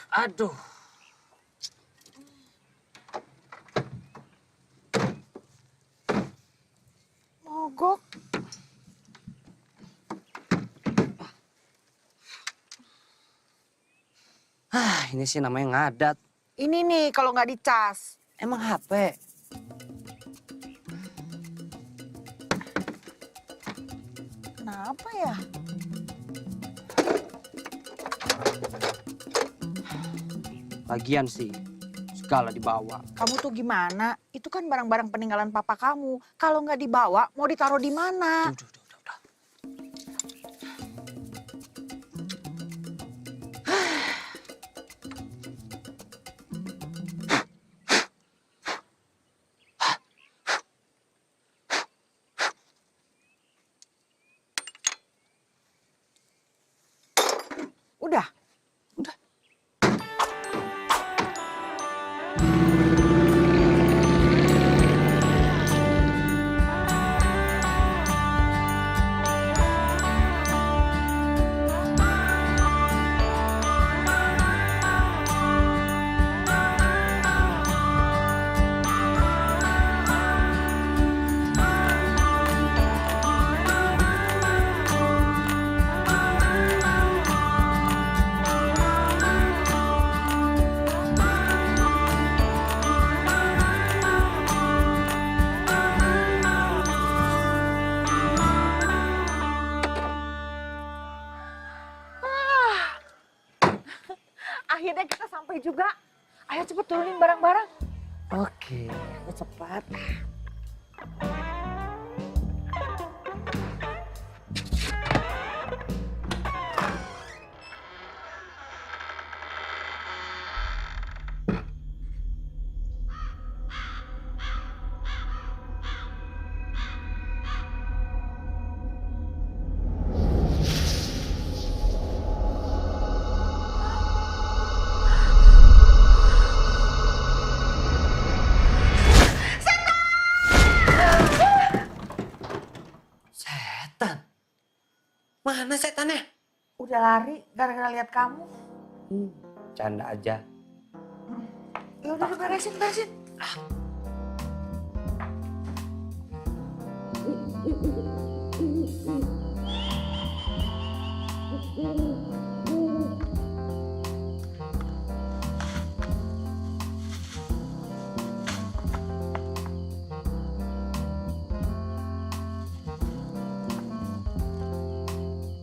Aduh. Mogok. Ini sih namanya ngadat. Ini nih kalau nggak dicas. Emang HP? Kenapa ya? Lagian sih, segala dibawa. Kamu tuh gimana? Itu kan barang-barang peninggalan papa kamu. Kalau nggak dibawa, mau ditaruh di mana? Udah. Udah. Akhirnya kita sampai juga. Ayo cepet turunin barang-barang. Oke. Cepat. Setan? Mana setannya? Udah lari gara-gara lihat kamu. Canda aja. Ya udah beresin.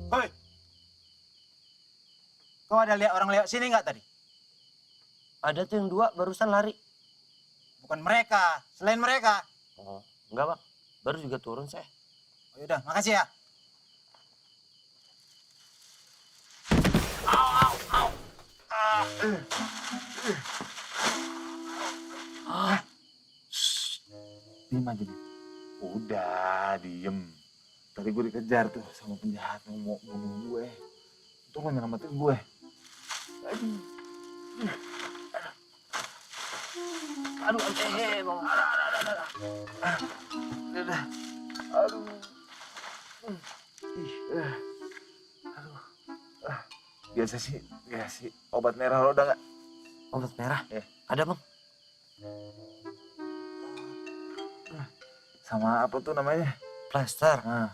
Hoi, kau ada lihat orang lewat sini nggak tadi? Ada tuh yang dua barusan lari. Bukan mereka, selain mereka. Oh, enggak bang. Baru juga turun saya. Oh, yaudah, makasih ya. Diem aja nih. Udah, diem. Tadi gue dikejar tuh sama penjahat yang mau bunuh gue. Untung lo nyelamatin gue. Aduh. Aduh, bang. Udah. Aduh. Aduh. Biasa sih, obat merah lo udah nggak? Obat merah? Ya. Ada bang. Sama apa tuh namanya? Plaster. Nah,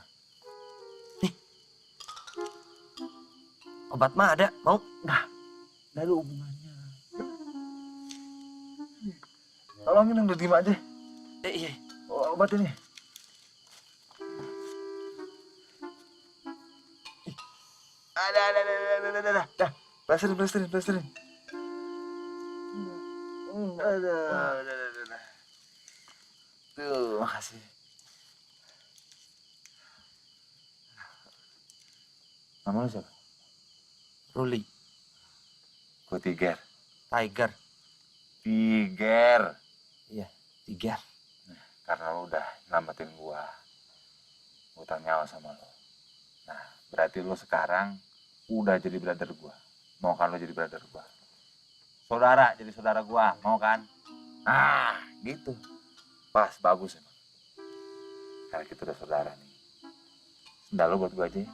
Obat mah ada. Mau? nggak ada hubungannya. Tolongin dong, udah diem aja. Iya. Oh, obat ini. Ada. Dah, plasterin. Ada. Tuh, makasih. Nama lu siapa? Ruli. Gue Tiger. Tiger. Tiger. Iya. Tiger. Karena lu udah nyelamatin gua. Utang nyawa sama lo. Nah, berarti lo sekarang udah jadi brother gua. Mau kan lo jadi brother gua? Saudara, jadi saudara gua. Mau kan? Nah, gitu. Pas, bagus emang. Karena kita udah saudara nih. Sendal lo buat gua aja ya.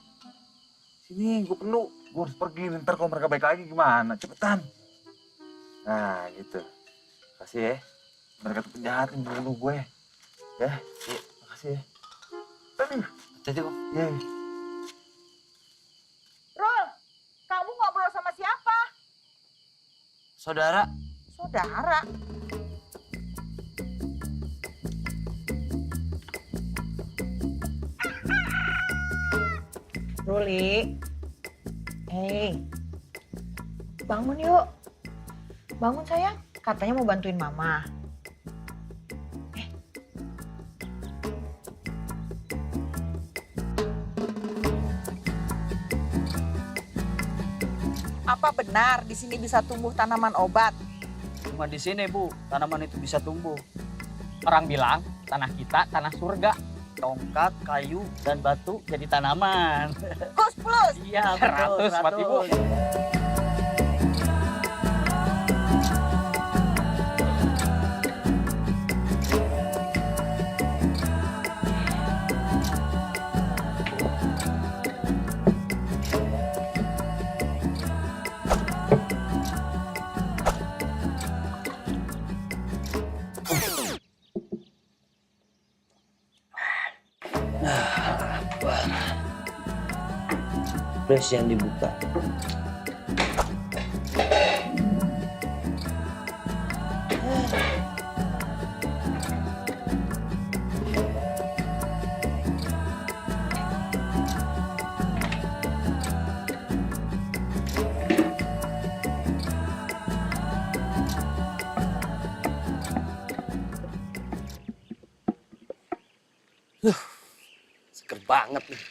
Sini, gua perlu. Gua harus pergi. Ntar kalau mereka baik lagi gimana? Cepetan. Nah, gitu. Makasih ya. Mereka tuh penjahat yang bunuh gue. Ya, iya, makasih ya. Aduh, Hati-hati, Bang. ya. Rul, kamu ngobrol sama siapa? Saudara. Saudara. Ruli. Hei. Bangun yuk. Bangun sayang. Katanya mau bantuin mama. Apa benar di sini bisa tumbuh tanaman obat? Cuma di sini Bu, tanaman itu bisa tumbuh. Orang bilang tanah kita tanah surga. Tongkat, kayu, dan batu jadi tanaman. Plus. Iya betul, 100 Pak Ibu. Flash yang dibuka. Seger banget nih.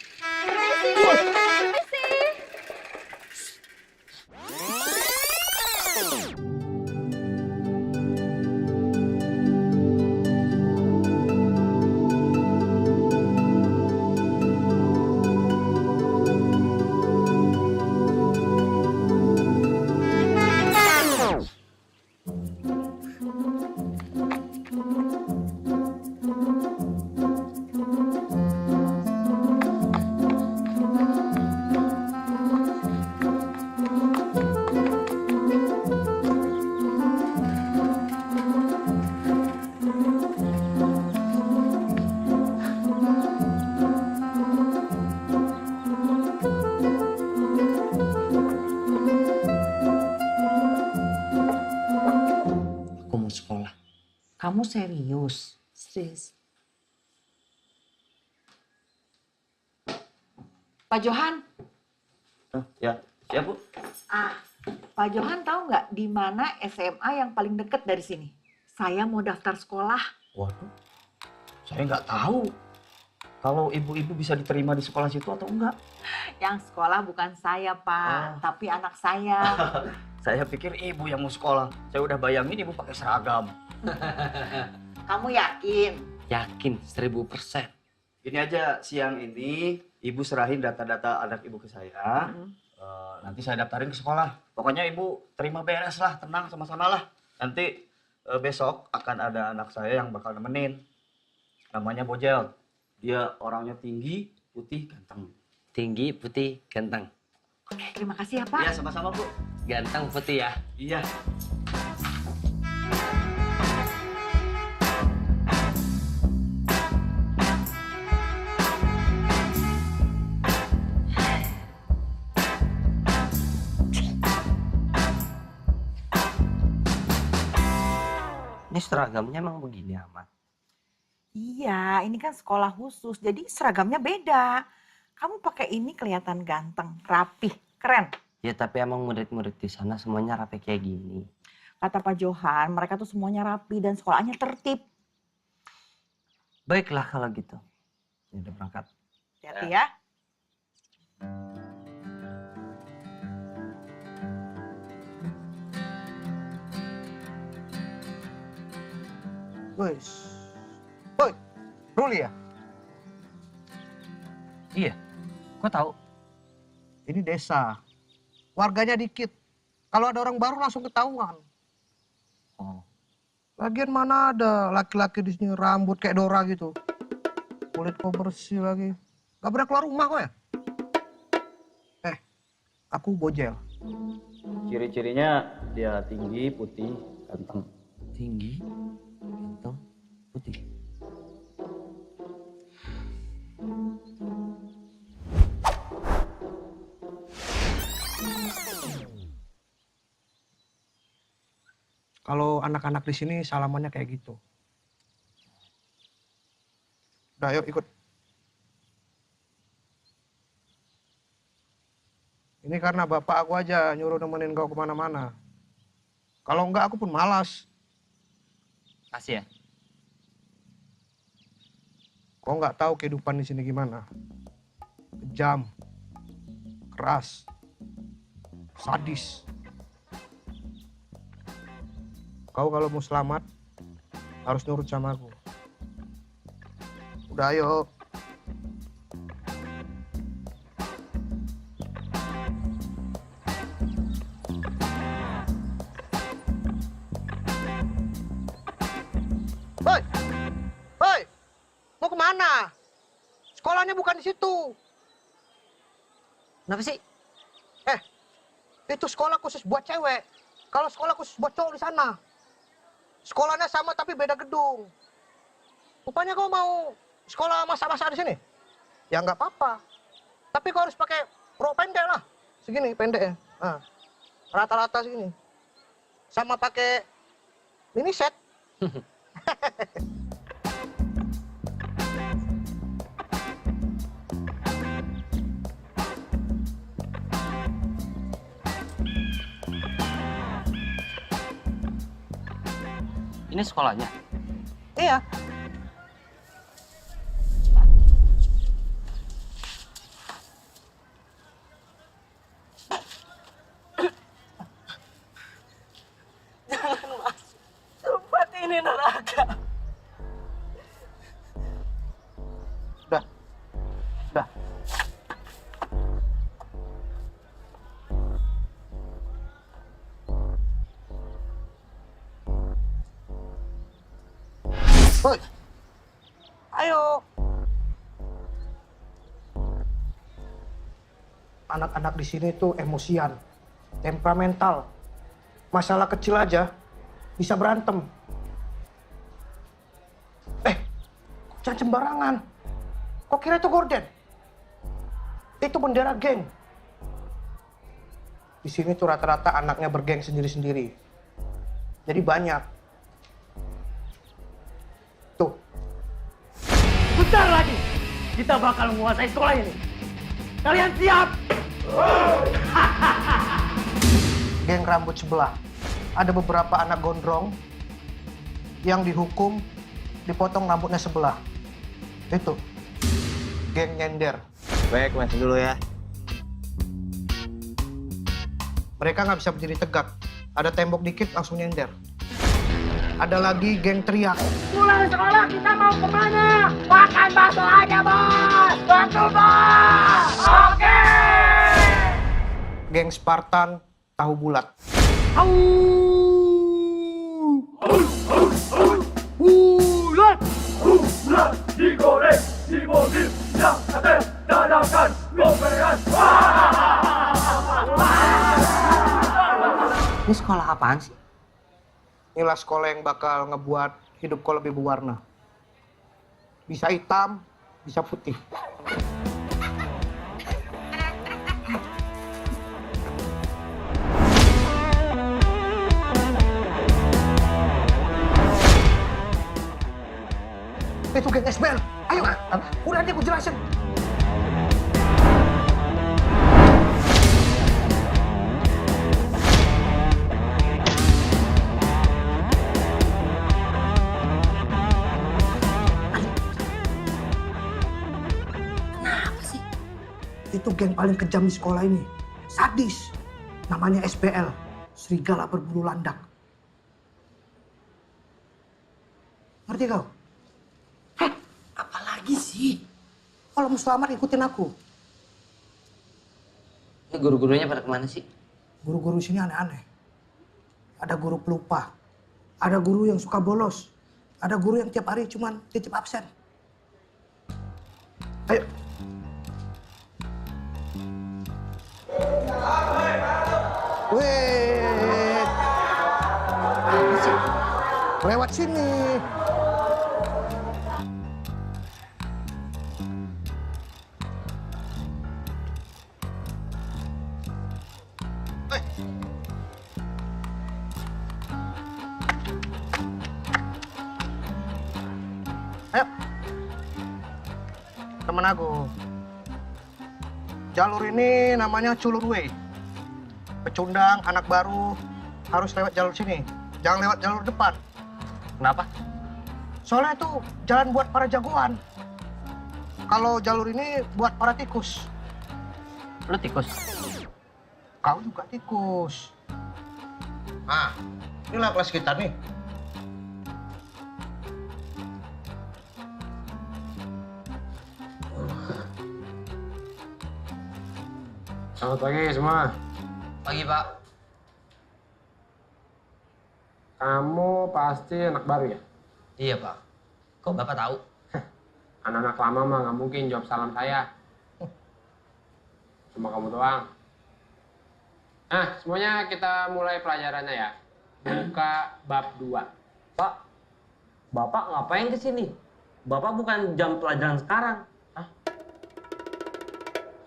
Aku mau sekolah. Kamu serius? Serius. Pak Johan, Ya, siap Bu. Pak Johan tahu nggak di mana SMA yang paling dekat dari sini? Saya mau daftar sekolah. Waduh, saya nggak tahu kalau ibu-ibu bisa diterima di sekolah situ atau enggak. Yang sekolah bukan saya, Pak, tapi anak saya. Saya pikir ibu yang mau sekolah. Saya udah bayangin ibu pakai seragam. Kamu yakin? Yakin 1000%. Gini aja, siang ini ibu serahin data-data anak ibu ke saya. Nanti saya daftarin ke sekolah. Pokoknya ibu terima beres lah, tenang sama-sama lah. Nanti besok akan ada anak saya yang bakal nemenin. Namanya Bojel. Dia orangnya tinggi, putih, ganteng. Tinggi, putih, ganteng. Oke, terima kasih ya, Pak. Iya, sama-sama Bu. Ganteng, putih ya. Iya. Ini seragamnya emang begini amat. Iya, ini kan sekolah khusus, jadi seragamnya beda. Kamu pakai ini kelihatan ganteng, rapih, keren. Ya tapi emang murid-murid di sana semuanya rapi kayak gini. Kata Pak Johan, mereka tuh semuanya rapi dan sekolahnya tertib. Baiklah kalau gitu. Ya udah berangkat. Hati-hati ya. Woi, woi, Ruli ya? Iya. Kok tahu? Ini desa, warganya dikit. Kalau ada orang baru langsung ketahuan. Oh. Lagian mana ada laki-laki di sini rambut kayak Dora gitu. Kulit kok bersih lagi. Gak pernah keluar rumah kok ya? Aku Bojel. Ciri-cirinya dia tinggi, putih, ganteng. Tinggi, ganteng, putih. Kalau anak-anak di sini salamannya kayak gitu. Udah, yuk ikut. Ini karena bapak aku aja nyuruh nemenin kau kemana-mana. Kalau enggak aku pun malas. Kasih ya. Kau nggak tahu kehidupan di sini gimana. Kejam, keras, sadis. Kau kalau mau selamat harus nurut sama aku. Udah ayo. Hoi, hoi, mau kemana? Sekolahnya bukan di situ. Kenapa sih? Itu sekolah khusus buat cewek. Kalau sekolah khusus buat cowok di sana. Sekolahnya sama tapi beda gedung. Rupanya kau mau sekolah masa-masa di sini? Ya nggak apa-apa. Tapi kau harus pakai rok pendek lah. Segini pendek ya. Nah, rata-rata segini. Sama pakai mini set. Ini sekolahnya. Iya. Tempat ini neraka. Udah. Udah. Woi. Ayo. Anak-anak di sini tuh emosian, temperamental. Masalah kecil aja bisa berantem. Jangan sembarangan. Kok kira itu gorden? Itu bendera geng. Di sini tuh rata-rata anaknya bergeng sendiri-sendiri. Jadi banyak. Tuh. Bentar lagi, kita bakal menguasai sekolah ini. Kalian siap? Geng rambut sebelah. Ada beberapa anak gondrong yang dihukum dipotong rambutnya sebelah. Itu. Geng nyender. Baik, masuk dulu ya. Mereka nggak bisa berdiri tegak. Ada tembok dikit langsung nyender. Ada lagi geng teriak. Pulang sekolah kita mau kemana? Makan bakso aja, Bos! Betul, Bos! Oke! Geng Spartan tahu bulat. Bulat! Bulat digoreng, dimobil, yang ada dadakan, gopean. Ini sekolah apaan sih? Inilah sekolah yang bakal ngebuat hidup kau lebih berwarna. Bisa hitam, bisa putih. Itu geng SBL. Ayo, udah nanti aku jelasin. Itu geng paling kejam di sekolah ini. Sadis. Namanya SBL. Serigala berbulu landak. Ngerti kau? Apalagi sih? Kalau mau selamat ikutin aku. Ini guru-gurunya pada kemana sih? Guru-guru sini aneh-aneh. Ada guru pelupa. Ada guru yang suka bolos. Ada guru yang tiap hari cuman titip absen. Ayo. Wih. Apa sih? Lewat sini. Eh. Ayo. Temen aku. Jalur ini namanya Culur Way. Pecundang, anak baru, harus lewat jalur sini. Jangan lewat jalur depan. Kenapa? Soalnya itu jalan buat para jagoan. Kalau jalur ini buat para tikus. Lu tikus? Kau juga tikus. Ah, inilah kelas kita nih. Selamat pagi semua. Pagi, Pak. Kamu pasti anak baru ya? Iya, Pak. Kok Bapak tahu? Anak-anak lama mah nggak mungkin jawab salam saya. Cuma kamu doang. Nah, semuanya kita mulai pelajarannya ya. Buka bab 2. Pak, Bapak ngapain ke sini? Bapak bukan jam pelajaran sekarang.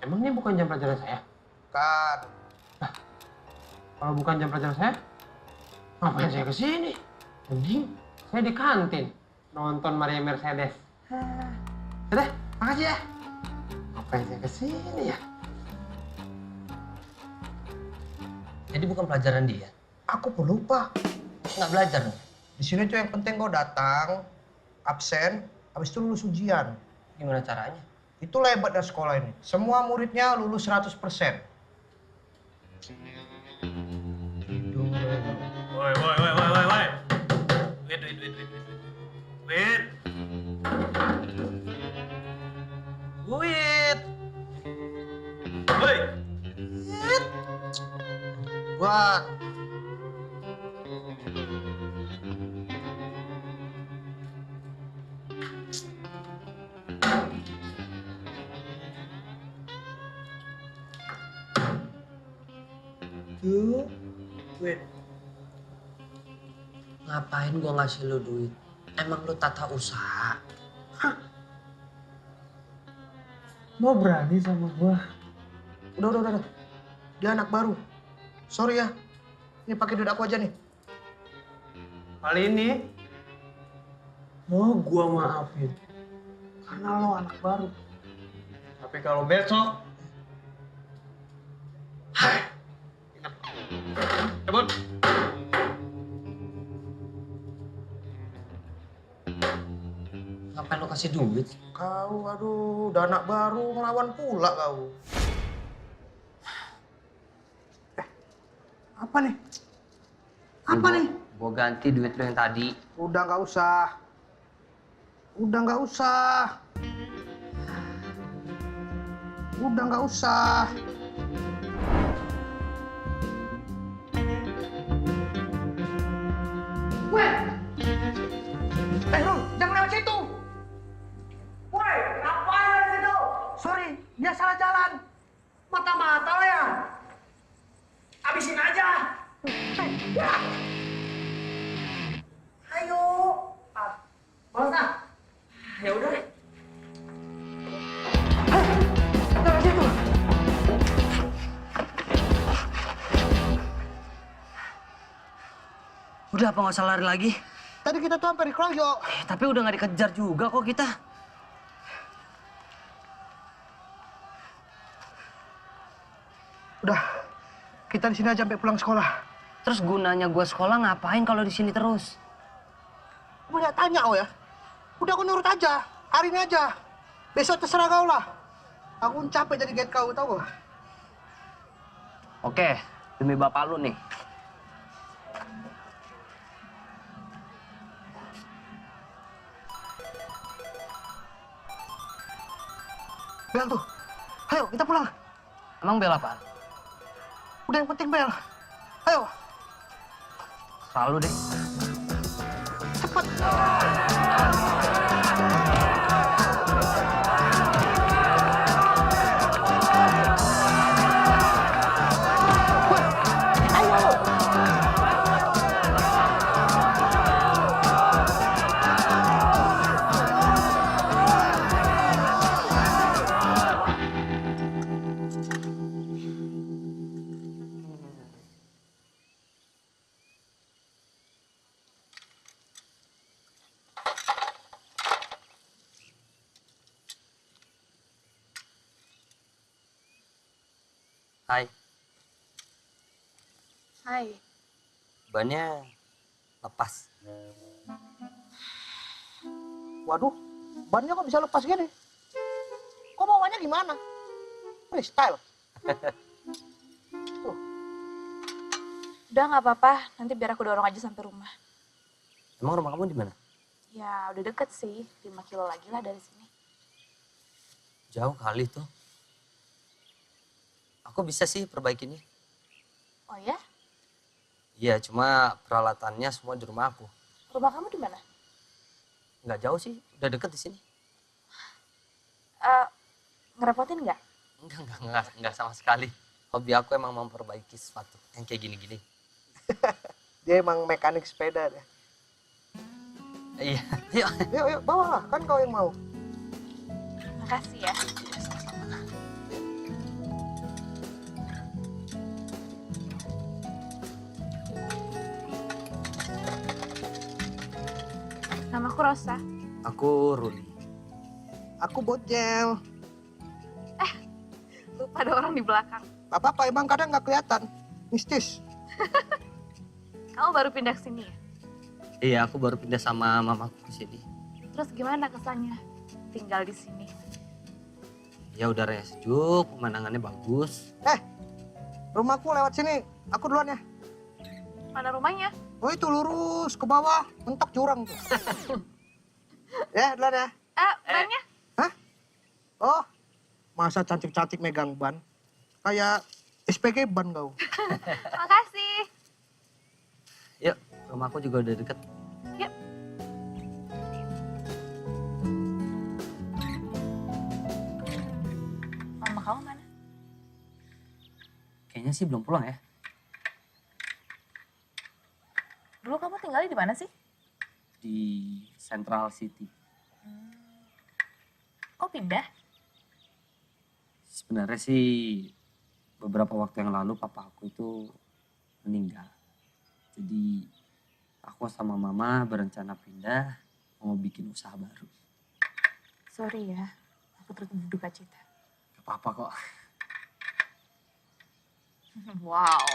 Emang ini bukan jam pelajaran saya? Kan, Kalau bukan jam pelajaran saya, ngapain saya ke sini? Mending saya di kantin nonton Maria Mercedes. Udah, makasih ya. Ngapain saya ke sini ya? Jadi bukan pelajaran dia. aku pun lupa. Nggak belajar dong. Di sini tuh yang penting kau datang, absen, habis itu lulus ujian. Gimana caranya? Itulah hebatnya sekolah ini. Semua muridnya lulus 100%. Woi. Wait. Duit. Woi. Buat. Duit. Ngapain gua ngasih lu duit? Emang lu tata usaha? Mau berani sama gua? Udah. Dia anak baru. Sorry ya. Ini pakai duit aku aja nih. Kali ini mau gua maafin karena lo anak baru. Tapi kalau besok, cabut. Ngapain lu kasih duit? Kau, aduh, udah anak baru ngelawan pula kau. Apa nih? Apa nih? Gua ganti duit lu yang tadi. Udah nggak usah. Udah nggak usah. Udah nggak usah. Weh! Lu, jangan lewat situ. Woi, ngapain di situ? Sorry, dia salah jalan. Mata-mata lo ya. Habisin aja. Ayo. Balas ah. Ya udah. Lewat situ. Udah apa nggak usah lari lagi? Tadi kita tuh hampir dikeroyok. Tapi udah nggak dikejar juga kok kita. Udah, kita di sini aja sampai pulang sekolah. Terus gunanya gua sekolah ngapain kalau di sini terus? Banyak tanya oh ya. Udah aku nurut aja, hari ini aja. Besok terserah kau lah. Aku capek jadi guide kau, tau gak? Oke, demi bapak lu nih. Bel tuh, ayo kita pulang. Emang bel apaan? Udah yang penting Bel. Ayo, Selalu deh. cepet. Wah, Hai, Hai, bannya lepas. Waduh, bannya kok bisa lepas gini? Kok bawanya gimana? Freestyle. udah nggak apa-apa. Nanti biar aku dorong aja sampai rumah. Emang rumah kamu di mana? Ya udah deket sih, 5 kilo lagi lah dari sini. Jauh kali tuh. Aku bisa sih perbaikinnya. Oh ya? Iya, cuma peralatannya semua di rumah aku. Rumah kamu di mana? Nggak jauh sih, udah deket di sini. Ngerepotin nggak? Enggak sama sekali. Hobi aku emang memperbaiki sepatu yang kayak gini-gini. Dia emang mekanik sepeda deh. Iya, yuk. Yuk, bawa lah. Kan kau yang mau. Makasih ya. Namaku Rosa. Aku Ruli. Aku Bojel. Lupa ada orang di belakang. Gak apa-apa, emang kadang nggak kelihatan. Mistis. Kamu baru pindah ke sini ya? Iya, aku baru pindah sama mamaku ke sini. Terus gimana kesannya tinggal di sini? Ya udaranya sejuk, pemandangannya bagus. Rumahku lewat sini. Aku duluan ya. Mana rumahnya? Oh itu lurus ke bawah. Mentok jurang tuh. Ya, duluan ya. Bannya? Oh, masa cantik-cantik megang ban? Kayak SPG ban kau. Makasih. Yuk, rumahku juga udah deket. Yuk. Mama kamu mana? Kayaknya sih belum pulang ya. Dulu kamu tinggalnya di mana sih? Di Central City. Kok pindah? Sebenarnya sih beberapa waktu yang lalu papa aku itu meninggal. Jadi aku sama mama berencana pindah mau bikin usaha baru. Sorry ya, aku turut berduka cita. Gak apa-apa kok. Wow.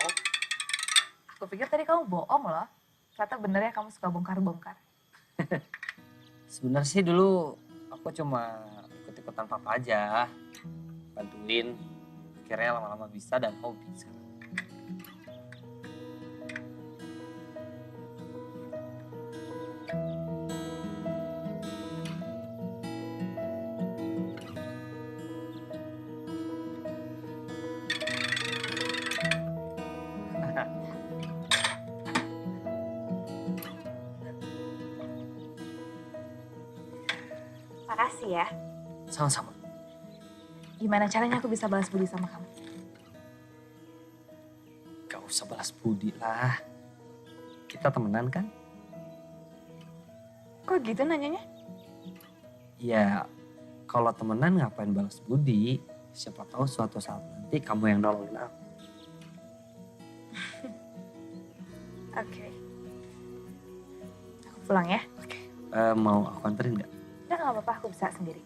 Aku pikir tadi kamu bohong loh. Ternyata bener ya kamu suka bongkar-bongkar. Sebenarnya sih dulu aku cuma ikut-ikutan papa aja. Bantuin. Akhirnya lama-lama bisa dan hobi sekarang. Makasih ya. Sama-sama. Gimana caranya aku bisa balas budi sama kamu? Gak usah balas budi lah. Kita temenan kan? Kok gitu nanyanya? Ya, kalau temenan ngapain balas budi? Siapa tahu suatu saat nanti kamu yang nolongin aku. Oke. Aku pulang ya. Mau aku anterin nggak? Udah gak apa-apa, aku bisa sendiri.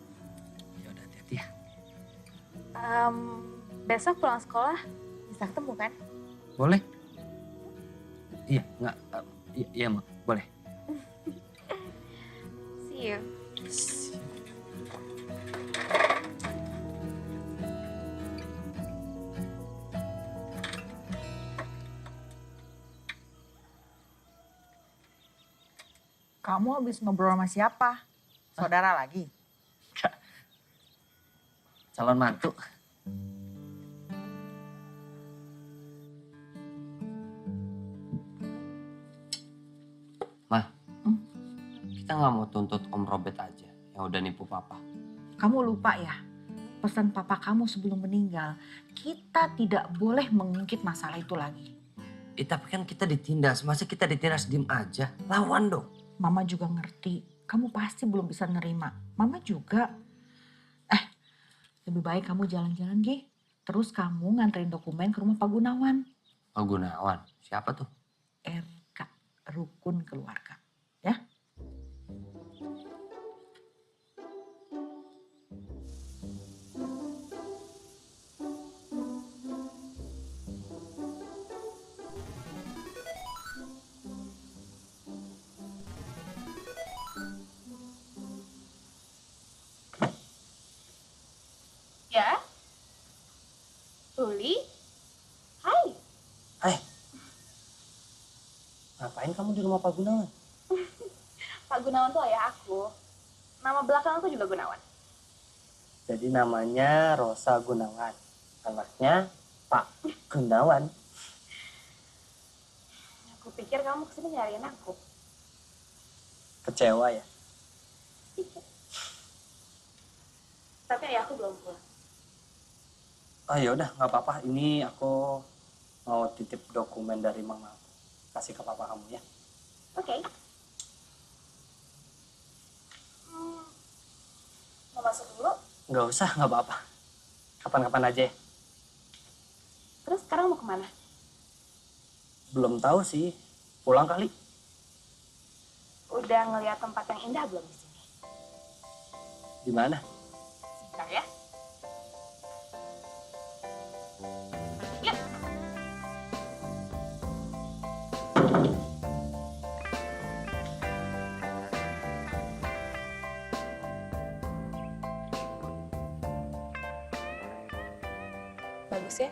Ya udah, hati-hati ya. Besok pulang sekolah bisa ketemu kan? Boleh? Iya, nggak? Iya, Mak. Boleh. See you. Kamu habis ngobrol sama siapa? Saudara lagi? Calon mantu. Mah, kita nggak mau tuntut Om Robert aja yang udah nipu papa. Kamu lupa ya? Pesan papa kamu sebelum meninggal, kita tidak boleh mengungkit masalah itu lagi. Tapi kan kita ditindas, masa kita ditindas diem aja? Lawan dong. Mama juga ngerti, kamu pasti belum bisa nerima. Mama juga. Lebih baik kamu jalan-jalan, Gi. Terus kamu nganterin dokumen ke rumah Pak Gunawan. Pak Gunawan, siapa tuh? RK, Rukun Keluarga. Ya? Ya. Uli. Hai. Hai. Ngapain kamu di rumah Pak Gunawan? Pak Gunawan tuh ayah aku. Nama belakang aku juga Gunawan. Jadi namanya Rosa Gunawan. Anaknya Pak Gunawan. Aku pikir kamu kesini nyariin aku. Kecewa ya? Tapi ayah aku belum pulang. Oh yaudah, nggak apa-apa. Ini aku mau titip dokumen dari mama aku. Kasih ke papa kamu ya. Oke. Mau masuk dulu? Nggak usah, nggak apa-apa. Kapan-kapan aja ya. Terus sekarang mau kemana? Belum tahu sih. Pulang kali. Udah ngeliat tempat yang indah belum di sini? Di mana? Bentar ya. Yuk. Bagus ya?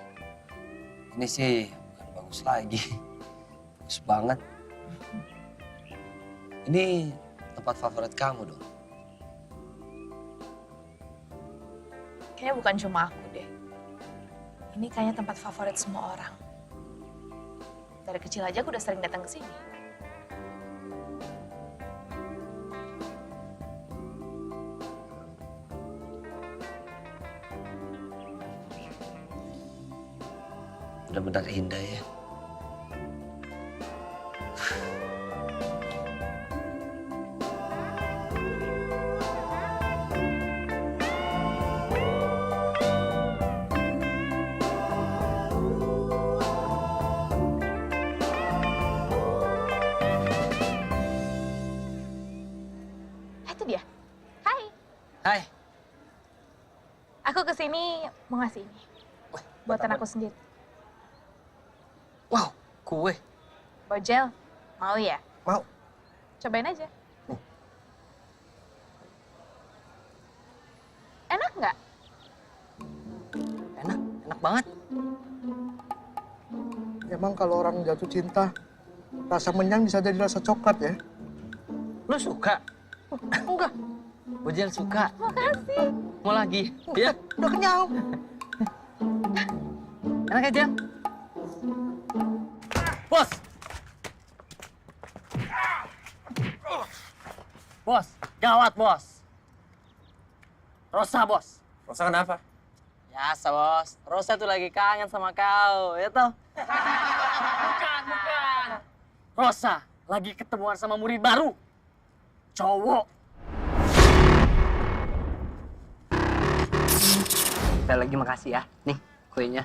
Ini sih bukan bagus lagi. Bagus banget. Ini tempat favorit kamu dong. Kayaknya bukan cuma aku deh. Ini kayaknya tempat favorit semua orang. Dari kecil aja aku udah sering datang ke sini. Benar-benar indah ya. Itu dia. Hai. Hai. Aku kesini mau ngasih ini. Buatan aku sendiri. Wow, kue. Bojel, mau ya? Mau. Cobain aja. Enak nggak? Enak, enak banget. Emang kalau orang jatuh cinta, rasa menyang bisa jadi rasa coklat ya? Lu suka? Enggak. Bojel suka. Makasih. Mau lagi? Ya? Udah kenyang. Enak aja. Bos! Bos, gawat bos. Rosa bos. Rosa kenapa? Biasa bos, Rosa tuh lagi kangen sama kau, ya toh? Bukan. Rosa lagi ketemuan sama murid baru. Cowok. Sekali lagi makasih ya. Nih, kuenya.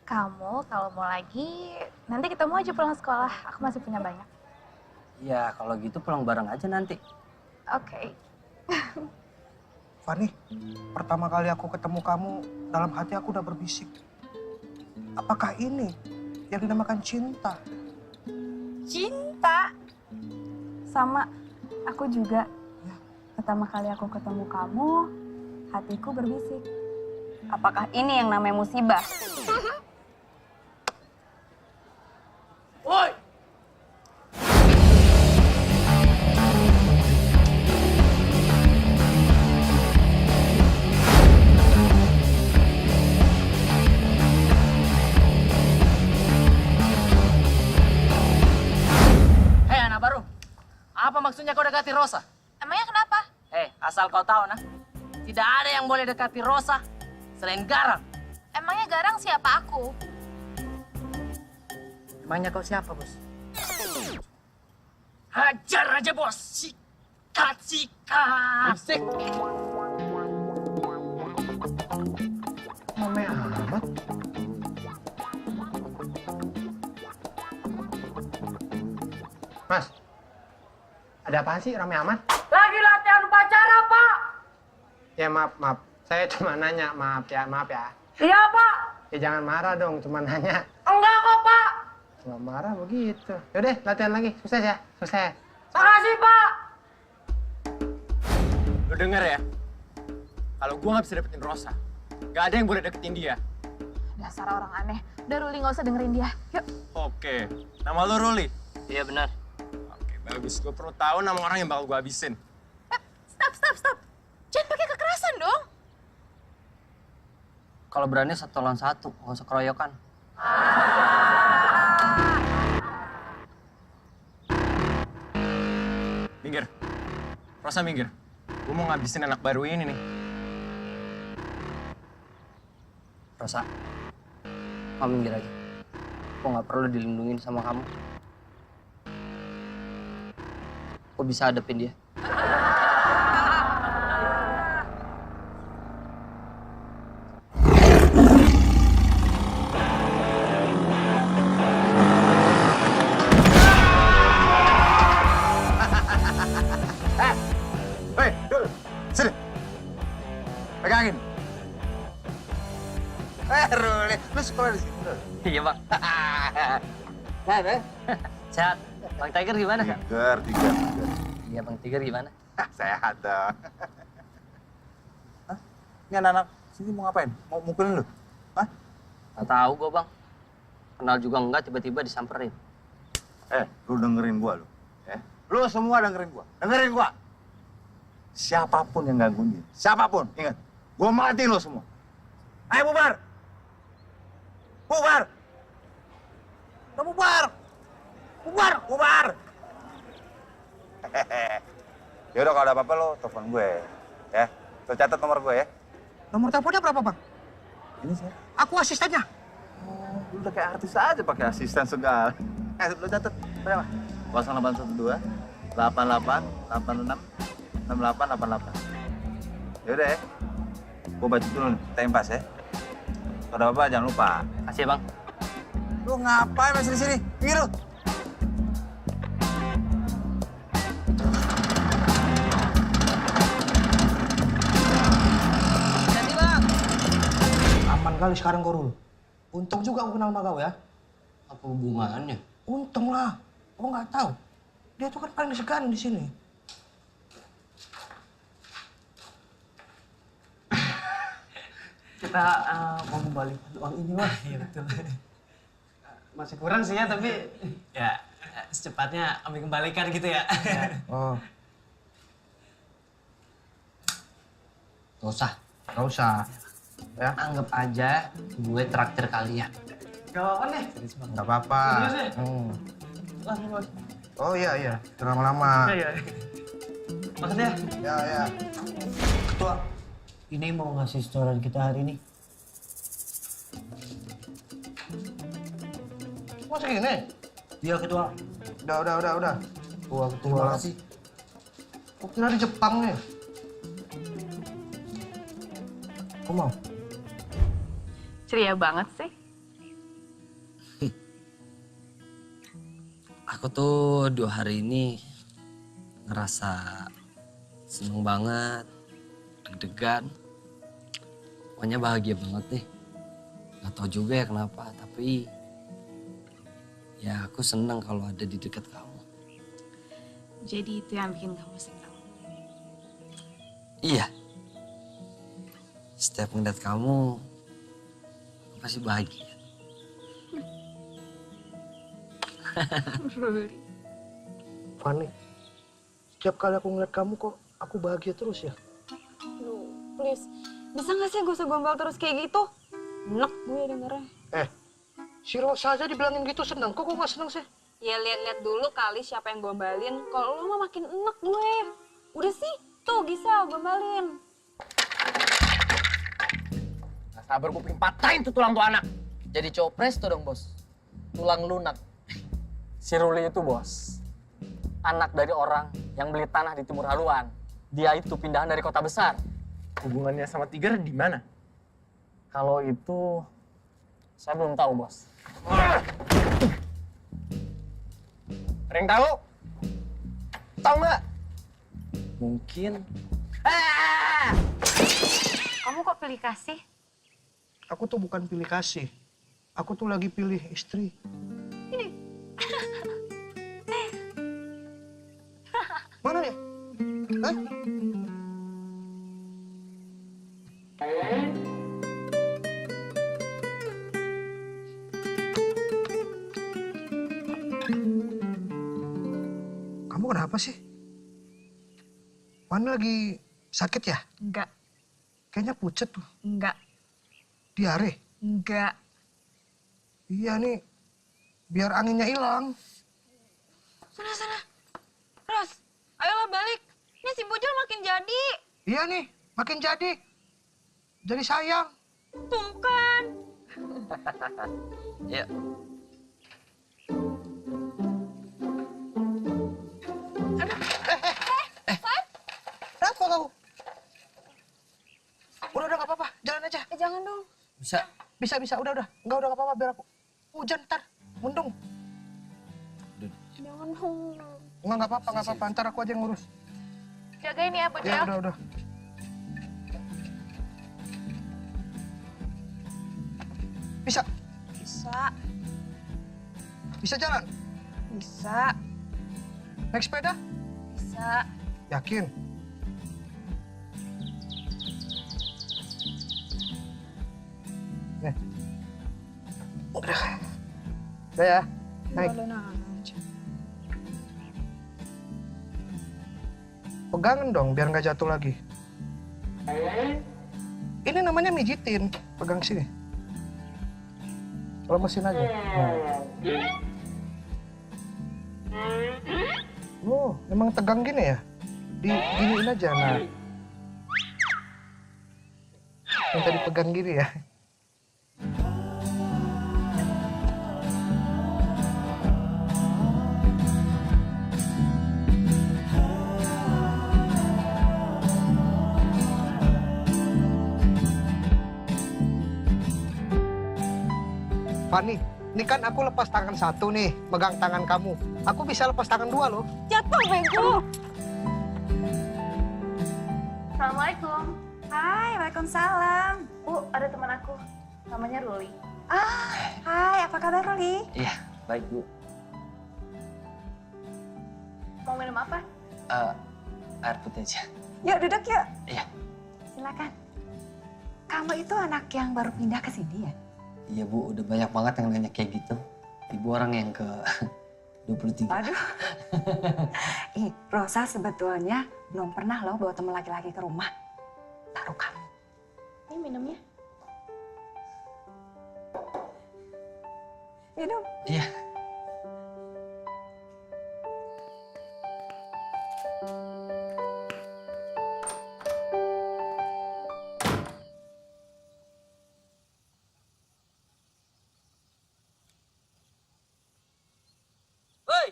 Kamu kalau mau lagi, nanti ketemu aja pulang sekolah. Aku masih punya banyak. Iya, kalau gitu pulang bareng aja nanti. Oke. Fani, pertama kali aku ketemu kamu, dalam hati aku udah berbisik. Apakah ini yang dinamakan cinta? Cinta? Sama, aku juga. Pertama kali aku ketemu kamu, hatiku berbisik. Apakah ini yang namanya musibah? Woi! Hei anak baru, apa maksudnya kau dekati Rosa? Emangnya kenapa? Asal kau tahu nah, tidak ada yang boleh dekati Rosa selain Garang. Emangnya Garang siapa aku? Emangnya kau siapa bos? Hajar aja bos, sikat. Asik. Rame amat. Mas, ada apaan sih rame amat? Lagi latihan upacara, Pak. Ya maaf. Saya cuma nanya, maaf ya. Iya, Pak. Ya jangan marah dong, cuma nanya. Enggak kok, Pak. Cuma marah begitu. Yaudah, latihan lagi. Sukses ya, sukses. Makasih, Pak. Lo denger ya, kalau gue nggak bisa dapetin Rosa, Gak ada yang boleh deketin dia. Dasar orang aneh. Udah Ruli nggak usah dengerin dia. Yuk. Oke. Nama lu Ruli? Iya benar. Oke, bagus. Gue perlu tahu nama orang yang bakal gue habisin. Stop. Jangan pakai kekerasan dong. Kalau berani 1 lawan 1, nggak usah keroyokan. Minggir. Rosa minggir. Gue mau ngabisin anak baru ini nih. Rosa, kamu minggir aja. Aku nggak perlu dilindungin sama kamu. Aku bisa hadapin dia. Hei, Dul, sini. Pegangin. Ruli, lu sekolah di sini, Dul? Iya, Bang. Sehat, Sehat. Bang Tiger gimana? Tiger. Iya, Bang Tiger gimana? Sehat dong. Hah? Ini anak-anak sini mau ngapain? Mau mukulin lu? Hah? Nggak tahu gua, Bang. Kenal juga enggak, tiba-tiba disamperin. Lu dengerin gua lu. Ya? Lu semua dengerin gua. Dengerin gua. Siapapun yang gangguin dia, siapapun, ingat. Gua matiin lu semua. Ayo bubar. Bubar. Udah bubar. Bubar. Yaudah kalau ada apa-apa lo telepon gue. Ya. Lo catat nomor gue ya. Nomor teleponnya berapa, Bang? Ini sih. Aku asistennya. Oh, lu udah kayak artis aja pakai asisten segala. Lo catat berapa? 0812 88 86 6888. Yaudah ya. Gue baca dulu nih, tempas ya. Kalau ada apa-apa jangan lupa. Kasih ya, Bang. Lu ngapain masih di sini? Pinggir lu. Jadi, Bang. Aman kali sekarang kau, Rul. Untung juga aku kenal sama kau ya. Apa hubungannya? Untung lah. Kau nggak tahu. Dia tuh kan paling disegani di sini. Kita mau membalikan uang ini, Bang. Iya, betul. Masih kurang sih ya, tapi ya secepatnya kami kembalikan gitu ya. Oh, Gak usah. nggak usah. Ya, Anggap aja gue traktir kalian. Gak apa-apa nih. nggak apa-apa. Serius ya? Wah, Bos. Oh iya. Jangan lama-lama. Iya. Maksudnya? Ya. Ketua, ini mau ngasih setoran kita hari ini. Masa gini? Iya, Ketua. Udah. Ketua. Terima kasih. Kok kira di Jepang nih? Kau mau? Ceria banget sih. Aku tuh 2 hari ini ngerasa seneng banget, deg-degan. Pokoknya bahagia banget nih. Gak tau juga ya kenapa, tapi ya aku seneng kalau ada di dekat kamu. Jadi itu yang bikin kamu senang. Iya. Setiap ngeliat kamu, aku pasti bahagia. Fani, setiap kali aku ngeliat kamu kok aku bahagia terus ya? Aduh, please. Bisa nggak sih gak usah gombal terus kayak gitu? Enak gue dengernya. Si Rosa aja dibilangin gitu seneng, kok nggak seneng sih? Ya lihat-lihat dulu kali siapa yang gombalin. Kalau lu mah makin enak gue. Udah sih, tuh Gisel gombalin. Gak sabar gue pengen patahin tuh tulang tuh anak. Jadi cowok presto dong, Bos. Tulang lunak. Si Ruli itu, Bos. Anak dari orang yang beli tanah di Timur Haluan. Dia itu pindahan dari kota besar. Hubungannya sama Tiger di mana? Kalau itu, saya belum tahu, Bos. Ada yang tahu? Tahu nggak? Mungkin. Kamu kok pilih kasih? Aku tuh bukan pilih kasih. Aku tuh lagi pilih istri. Mana dia? Hah? Kamu kenapa sih? Fani lagi sakit ya? Enggak. Kayaknya pucet tuh. Enggak. Diare? Enggak. Iya nih, biar anginnya hilang. Sana. Ros, ayolah balik. Ini si Bujul makin jadi. Iya nih, makin jadi. Jadi sayang. Tuh kan. Ya. Kenapa kau? Udah gak apa-apa, jalan aja. Jangan dong. Bisa. Bisa, udah. Enggak, udah gak apa-apa, biar aku. Hujan ntar, mendung. Jangan dong. Enggak apa-apa, ntar aku aja yang ngurus. Jagain ya, Bujel. Ya, udah. Bisa? Bisa. Bisa jalan? Bisa. Naik sepeda? Bisa. Yakin? Nih. Udah ya, naik. Pegangan dong biar nggak jatuh lagi. Ini namanya mijitin. Pegang sini. Lemesin aja. Oh, emang tegang gini ya? Diginiin aja, nah. Yang tadi pegang gini ya. Fani, ini kan aku lepas tangan satu nih, megang tangan kamu. Aku bisa lepas tangan dua loh. Jatuh, bego. Assalamualaikum. Hai, waalaikumsalam. Bu, ada teman aku. Namanya Ruli. Hai, apa kabar Ruli? Iya, baik Bu. Mau minum apa? Air putih aja. Yuk, duduk yuk. Iya. Silakan. Kamu itu anak yang baru pindah ke sini ya? Iya Bu, udah banyak banget yang nanya kayak gitu. Ibu orang yang ke 23. Aduh. Rosa sebetulnya belum pernah loh bawa teman laki-laki ke rumah. Taruh kamu. Ini minumnya. Minum. Iya. Woi,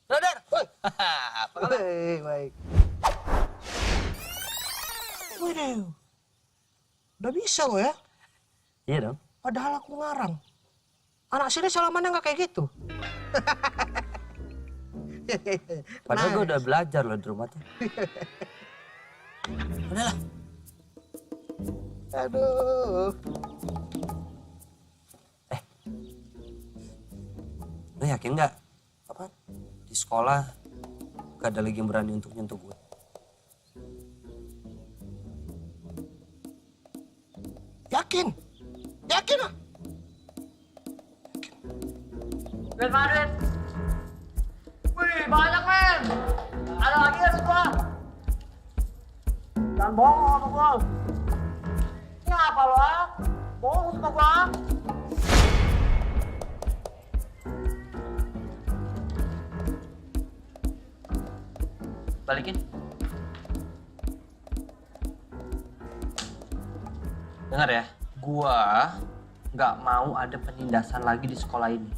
brother. Apa kabar? Baik. Waduh. Udah bisa lo ya? Iya dong. Padahal aku ngarang. Anak sini salamannya nggak kayak gitu. Padahal gue udah belajar loh di rumah tuh. Udahlah. Aduh. Lo yakin nggak? Apa? Di sekolah gak ada lagi yang berani untuk nyentuh gue. Yakin? Yakin ah? Duit mana duit? Wih, banyak men. Ada lagi ya semua. Jangan bohong sama gua. Ini apa lo? Bohong sama gua. Balikin. Dengar ya, gua nggak mau ada penindasan lagi di sekolah ini.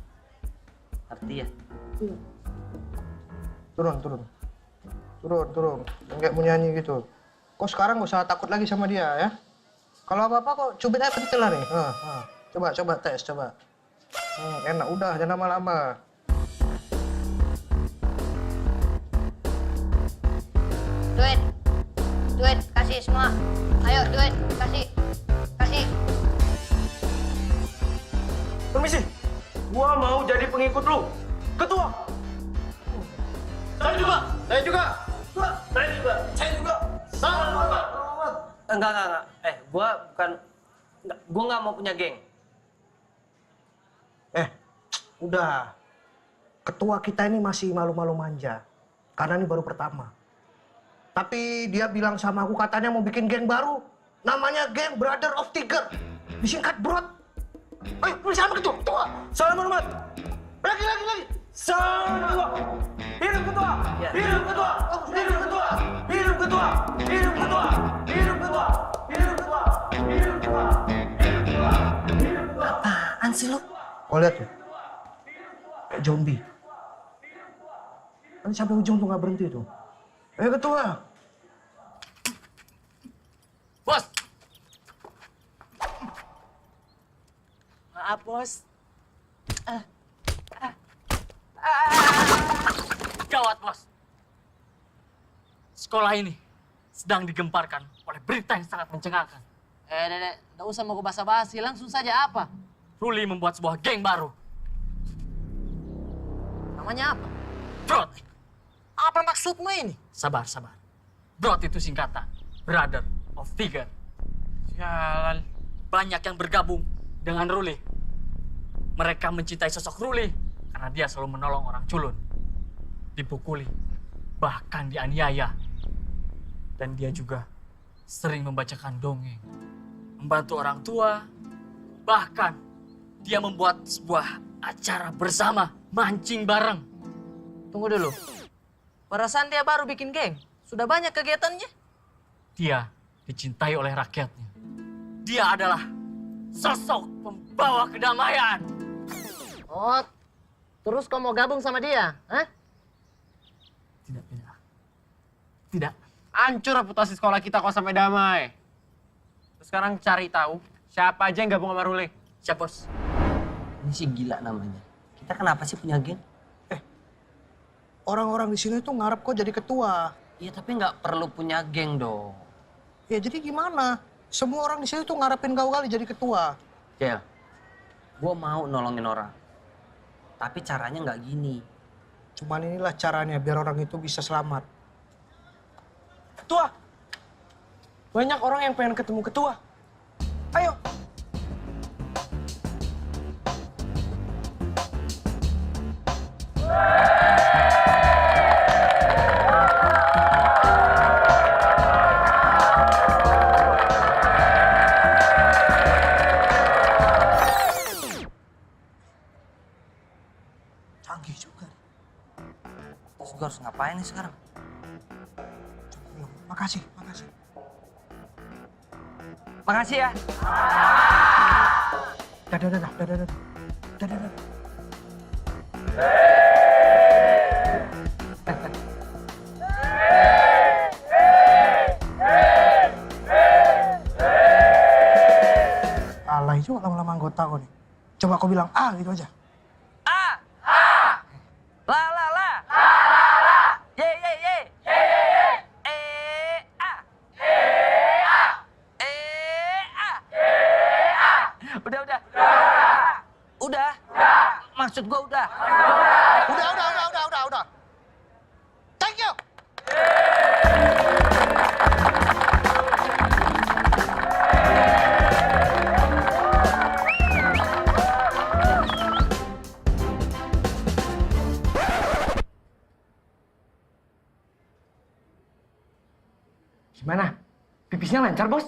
Ngerti ya? Turun. Kayak mau nyanyi gitu. Kok sekarang gak usah takut lagi sama dia ya? Kalau apa-apa kok cubit aja pentil lah nih. Coba tes, coba. Enak, udah jangan lama-lama. Duit, kasih semua. Ayo, duit, kasih. Permisi, gua mau jadi pengikut lu. Ketua. Saya juga. Enggak. Gua nggak mau punya geng. Udah. Ketua kita ini masih malu-malu manja. Karena ini baru pertama. Tapi dia bilang sama aku katanya mau bikin geng baru. Namanya geng Brother of Tiger. Disingkat Brot. Ayo, bersama ketua. Salam hormat. Lagi. Salam ketua. Hidup ketua. Hidup ketua. Hidup ketua. Hidup ketua. Hidup ketua. Hidup ketua. Hidup ketua. Hidup ketua. Hidup ketua. Hidup ketua. Apaan sih lo? Oh lihat tuh. Kayak zombie. Nanti sampai ujung tuh nggak berhenti tuh. Ayo ketua. Bos. Maaf, Bos. Gawat, Bos. Sekolah ini sedang digemparkan oleh berita yang sangat mencengangkan. Dedek, nggak usah mau basa-basi, langsung saja apa? Ruli membuat sebuah geng baru. Namanya apa? Brot. Apa maksudmu ini? Sabar. Brot itu singkatan. Brother of Tiger. Sialan. Banyak yang bergabung dengan Ruli. Mereka mencintai sosok Ruli karena dia selalu menolong orang culun. Dipukuli, bahkan dianiaya. Dan dia juga sering membacakan dongeng. Membantu orang tua. Bahkan dia membuat sebuah acara bersama, mancing bareng. Tunggu dulu. Perasaan dia baru bikin geng. Sudah banyak kegiatannya. Dia dicintai oleh rakyatnya. Dia adalah sosok pembawa kedamaian. Oh, terus kau mau gabung sama dia? Hah? Tidak. Hancur reputasi sekolah kita kalau sampai damai. Terus sekarang cari tahu siapa aja yang gabung sama Ruli. Siap, Bos. Ini sih gila namanya. Kita kenapa sih punya geng? Orang-orang di sini tuh ngarep kok jadi ketua. Iya, tapi nggak perlu punya geng dong. Ya jadi gimana? Semua orang di sini tuh ngarepin kau kali jadi ketua. Cel, gue mau nolongin orang. Tapi caranya nggak gini. Cuman inilah caranya biar orang itu bisa selamat. Ketua! Banyak orang yang pengen ketemu ketua. Ayo! Canggih juga. Terus gue harus ngapain nih sekarang? Makasih. Makasih ya. Dadah. Alay juga lama-lama anggota kau nih. Coba kau bilang A gitu aja. Udah. Maksud gue udah. Udah. Thank you. Gimana? Pipisnya lancar, Bos?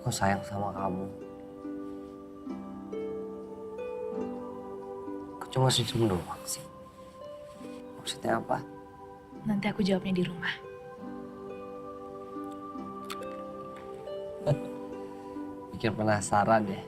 Aku sayang sama kamu. Aku cuma senyum doang sih. Maksudnya apa? Nanti aku jawabnya di rumah. Bikin penasaran ya.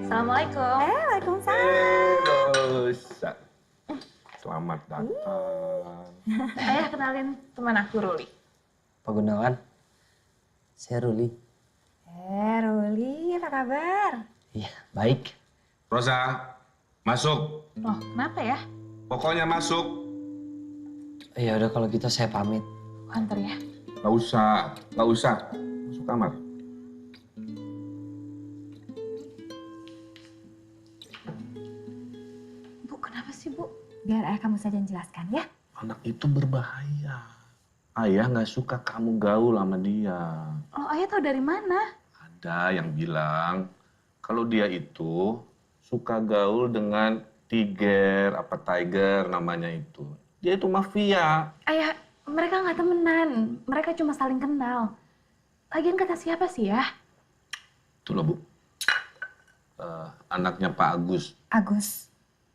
Assalamualaikum. Waalaikumsalam. Dosa. Selamat datang. Ayah kenalin teman aku Ruli. Pak Gunawan, saya Ruli. Ruli, apa kabar? Iya, baik. Rosa, masuk. Loh, kenapa ya? Pokoknya masuk. Ya udah kalau gitu saya pamit. Antar ya. Gak usah, gak usah. Masuk kamar. Bu, kenapa sih, Bu? Biar ayah kamu saja yang jelaskan ya. Anak itu berbahaya. Ayah nggak suka kamu gaul sama dia. Oh, ayah tahu dari mana? Ada yang bilang kalau dia itu suka gaul dengan Tiger namanya itu. Dia itu mafia. Ayah, mereka nggak temenan. Mereka cuma saling kenal. Lagian kata siapa sih ya? Itu loh, Bu. Anaknya Pak Agus. Agus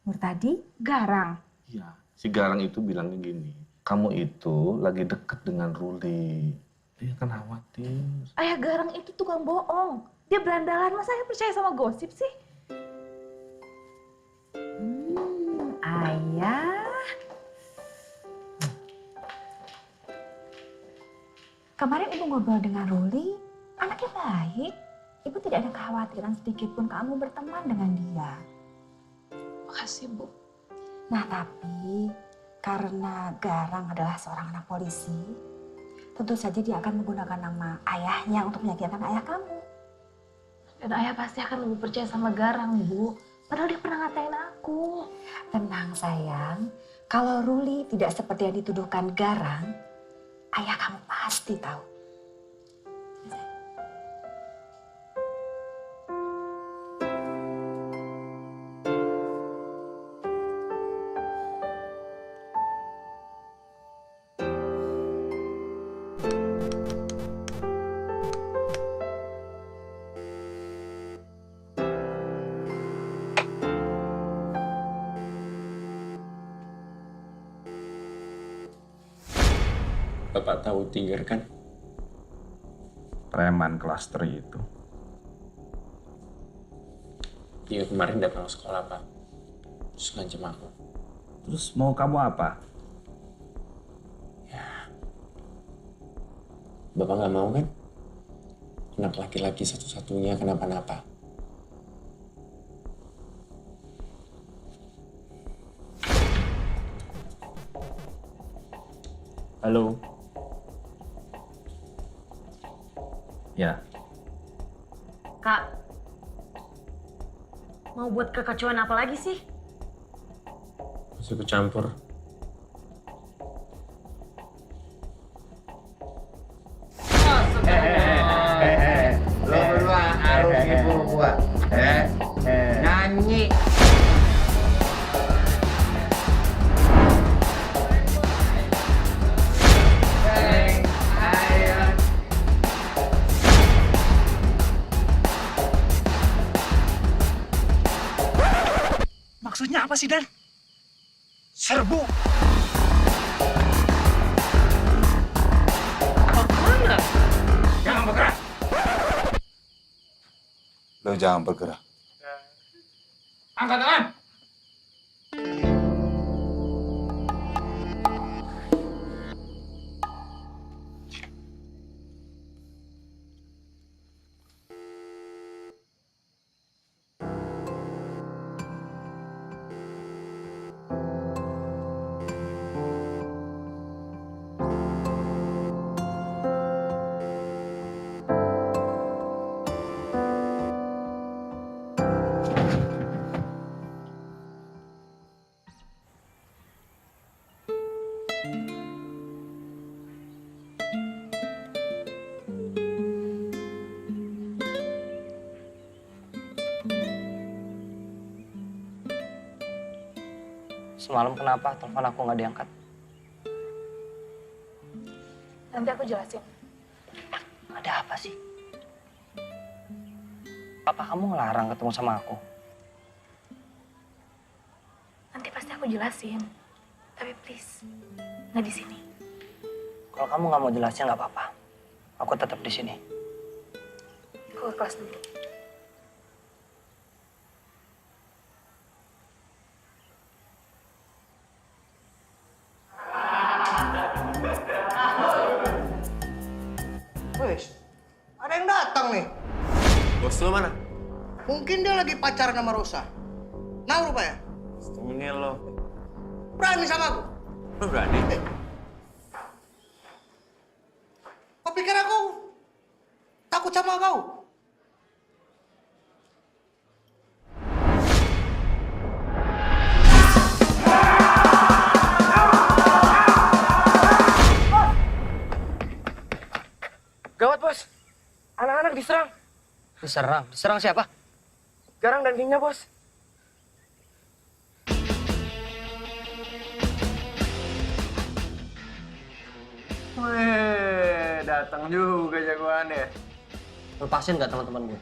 Murtadi Garang. Iya, si Garang itu bilangnya gini. Kamu itu lagi deket dengan Ruli. Dia kan khawatir. Ayah Garang itu tukang bohong. Dia berandalan, masa ayah percaya sama gosip sih? Ayah. Kemarin ibu ngobrol dengan Ruli, anaknya baik. Ibu tidak ada kekhawatiran sedikit pun kamu berteman dengan dia. Makasih, Bu. Nah, tapi karena Garang adalah seorang anak polisi, tentu saja dia akan menggunakan nama ayahnya untuk meyakinkan ayah kamu. Dan ayah pasti akan lebih percaya sama Garang, Bu. Padahal dia pernah ngatain aku. Tenang sayang, kalau Ruli tidak seperti yang dituduhkan Garang, ayah kamu pasti tahu. Bapak tahu Tiger kan? Preman kelas 3 itu. Dia kemarin datang ke sekolah, Pak. Terus ngancam aku. Terus mau kamu apa? Bapak nggak mau kan? Anak laki-laki satu-satunya kenapa-napa. Halo. Ya. Kak, mau buat kekacauan apa lagi sih? Masih ikut campur. Lo berdua harus hibur gua. Nyanyi. Maksudnya apa sih, Dan? Serbu. Mana? Jangan bergerak. Lo jangan bergerak. Angkat tangan. Semalam kenapa telepon aku nggak diangkat? Nanti aku jelasin. Ada apa sih? Papa kamu ngelarang ketemu sama aku? Nanti pasti aku jelasin. Tapi please, nggak di sini. Kalau kamu nggak mau jelasin nggak apa-apa. Aku tetap di sini. Aku ke kelas dulu. Wes, ada yang datang nih. Bos lo mana? Mungkin dia lagi pacaran sama Rosa. Nah rupanya. Setengah lo. Berani sama aku? Lo berani? Kau pikir aku takut sama kau? Gawat, Bos. Anak-anak diserang. Diserang? Diserang siapa? Garang dan gengnya, Bos. Weh, datang juga jagoan ya. Lepasin gak teman-teman gue?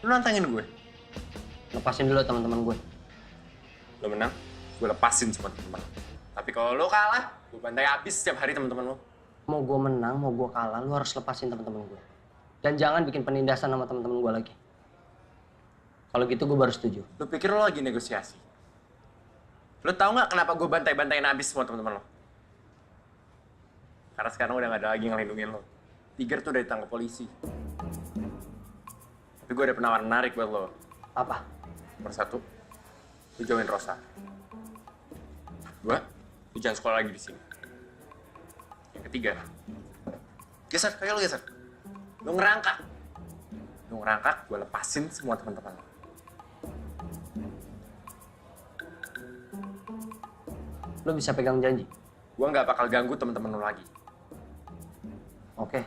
Lu nantangin gue? Lepasin dulu teman-teman gue. Lo menang, gue lepasin semua teman-teman. Tapi kalau lo kalah, gue bantai habis setiap hari teman-teman lo. Mau gue menang, mau gue kalah, lu harus lepasin teman-teman gue. Dan jangan bikin penindasan sama teman-teman gue lagi. Kalau gitu gue baru setuju. Lo pikir lo lagi negosiasi? Lo tau nggak kenapa gue bantai-bantain habis semua teman-teman lo? Karena sekarang udah nggak ada lagi yang ngelindungin lo. Tiger tuh udah ditangkap polisi. Tapi gue ada penawaran menarik buat lo. Apa? Nomor 1, lo jauhin Rosa. 2, lo jangan sekolah lagi di sini. Yang ketiga, geser, kayak lo geser. Lo ngerangkak. Lo ngerangkak, gue lepasin semua teman-teman lo. Lo bisa pegang janji? Gue nggak bakal ganggu teman-teman lo lagi. Oke.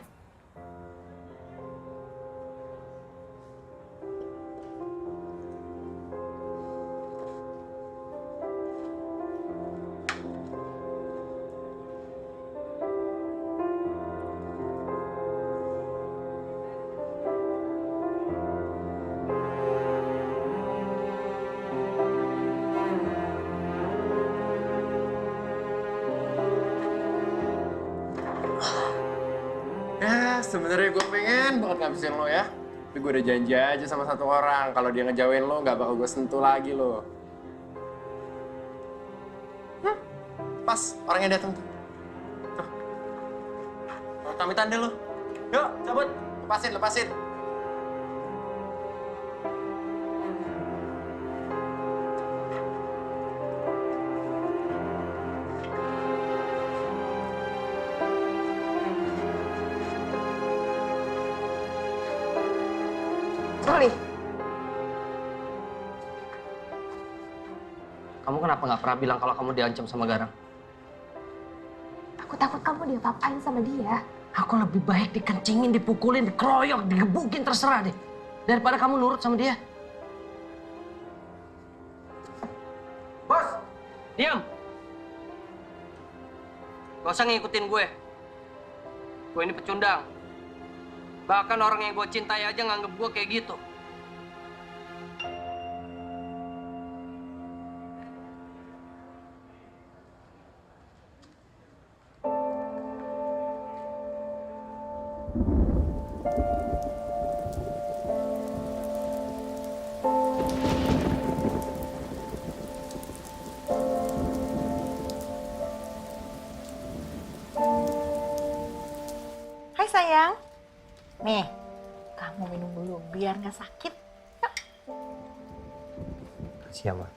Ya, sebenarnya gue pengen banget ngabisin lo ya. Tapi gue udah janji aja sama satu orang. Kalau dia ngejauhin lo, nggak bakal gue sentuh lagi lo. Pas, orangnya datang tuh. Tuh. Pamitan deh lo. Yuk, cabut. Lepasin, lepasin. Ruli. Kamu kenapa nggak pernah bilang kalau kamu diancam sama Garang? Aku takut kamu diapa-apain sama dia. Aku lebih baik dikencingin, dipukulin, dikeroyok, digebukin, terserah deh. Daripada kamu nurut sama dia. Bos! Diam! Gak usah ngikutin gue. Gue ini pecundang. Bahkan orang yang gue cintai aja nganggep gue kayak gitu. Hai sayang. Nih, kamu minum dulu biar nggak sakit. Siapa?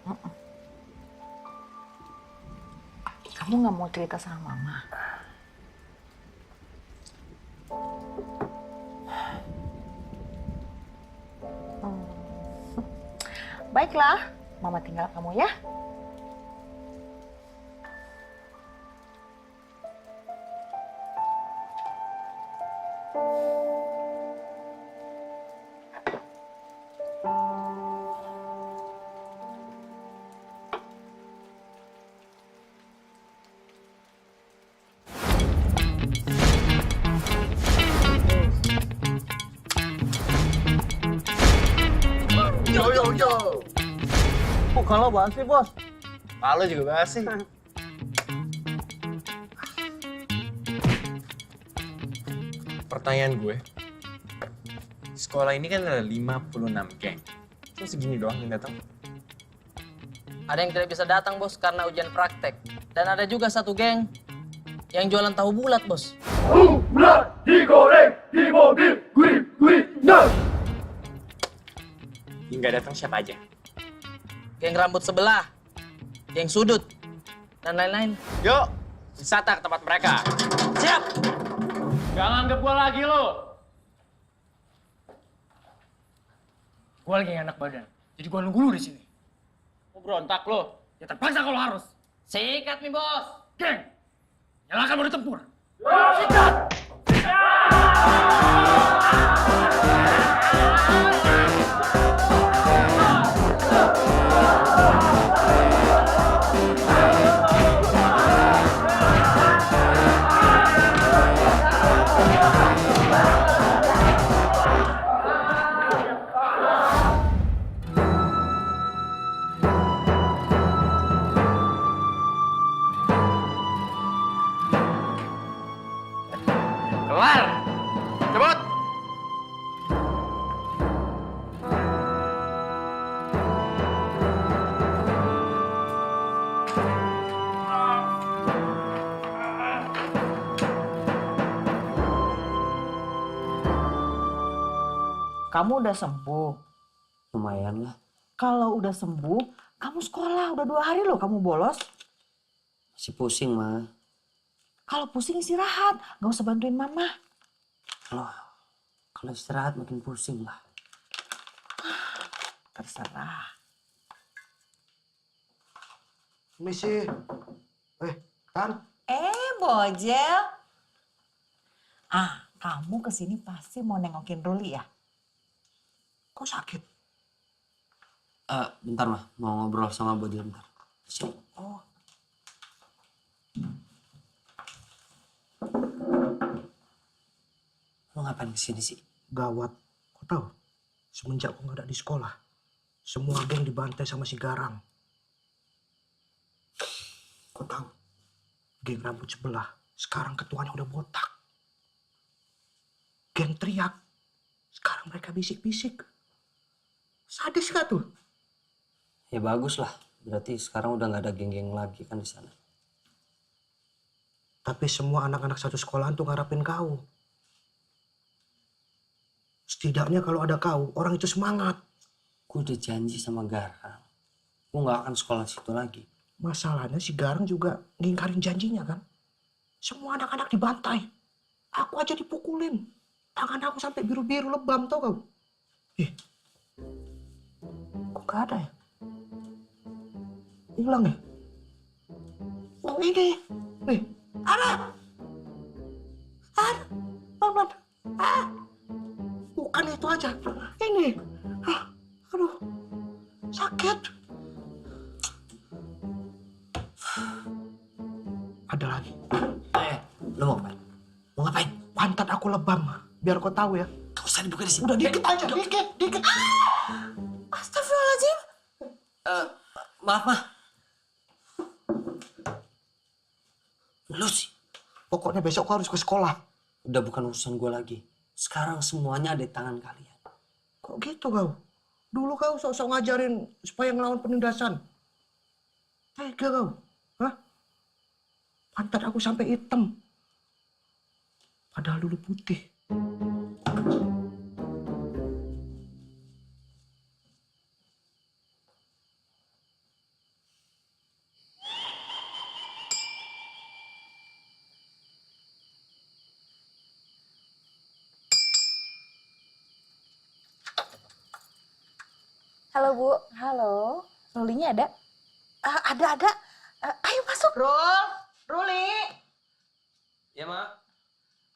Kamu nggak mau cerita sama mama? Baiklah, mama tinggal kamu ya. Yo. Kalau basi, Bos. Kalau juga basi. Pertanyaan gue, sekolah ini kan ada 56 geng. Terus segini doang yang datang? Ada yang tidak bisa datang, Bos, karena ujian praktek. Dan ada juga satu geng yang jualan tahu bulat, Bos. Tahu bulat digoreng di mobil gue. nggak datang siapa aja? Geng rambut sebelah, geng sudut, dan lain-lain. Yuk, wisata ke tempat mereka. Siap! Gak nganggep gue lagi lo. Gue lagi gak enak badan, jadi gue nunggu lu di sini. Mau berontak lo? Ya terpaksa kalau harus. Sikat nih bos. Geng, nyalakan baru tempur. Sikat! Kelar! Cabut! Kamu udah sembuh? Lumayan lah. Kalau udah sembuh, kamu sekolah. Udah 2 hari loh kamu bolos. Masih pusing, Ma. Kalau pusing istirahat, nggak usah bantuin mama. Kalau istirahat makin pusing lah. Terserah. Misi. Kan? Bojel. Kamu kesini pasti mau nengokin Ruli ya? Kok sakit? Bentar, Ma. Mau ngobrol sama Bojel bentar. Sini. Oh. Lo ngapain kesini sih? Gawat. Kau tahu? Semenjak kau nggak ada di sekolah, semua geng dibantai sama si Garang. Kau tahu? Geng rambut sebelah, sekarang ketuanya udah botak. Geng teriak, sekarang mereka bisik-bisik. Sadis gak tuh? Ya bagus lah. Berarti sekarang udah nggak ada geng-geng lagi kan di sana. Tapi semua anak-anak satu sekolahan tuh ngarapin kau. Setidaknya kalau ada kau, orang itu semangat. Gue udah janji sama Garang. Gue nggak akan sekolah situ lagi. Masalahnya si Garang juga ngingkarin janjinya kan. Semua anak-anak dibantai. Aku aja dipukulin. Tangan aku sampai biru-biru lebam tau kau. Kok gak ada ya? Hilang ya? Oh ini. Ada. Pelan-pelan. Bukan itu aja. Ini. Aduh. Sakit. Ada lagi. Lo mau ngapain? Mau ngapain? Pantat aku lebam. Biar kau tahu ya. Gak usah dibuka di sini. Udah dikit aja. Dikit. Astagfirullahaladzim. Maaf, Ma. Lu sih. Pokoknya besok kau harus ke sekolah. Udah bukan urusan gue lagi. Sekarang semuanya ada di tangan kalian. Kok gitu kau? Dulu kau sok-sok ngajarin supaya ngelawan penindasan. Tega kau. Hah? Pantat aku sampai hitam. Padahal dulu putih. Halo Bu. Halo. Rulinya ada? Ada. Ayo masuk. Ruli. Ya, Ma.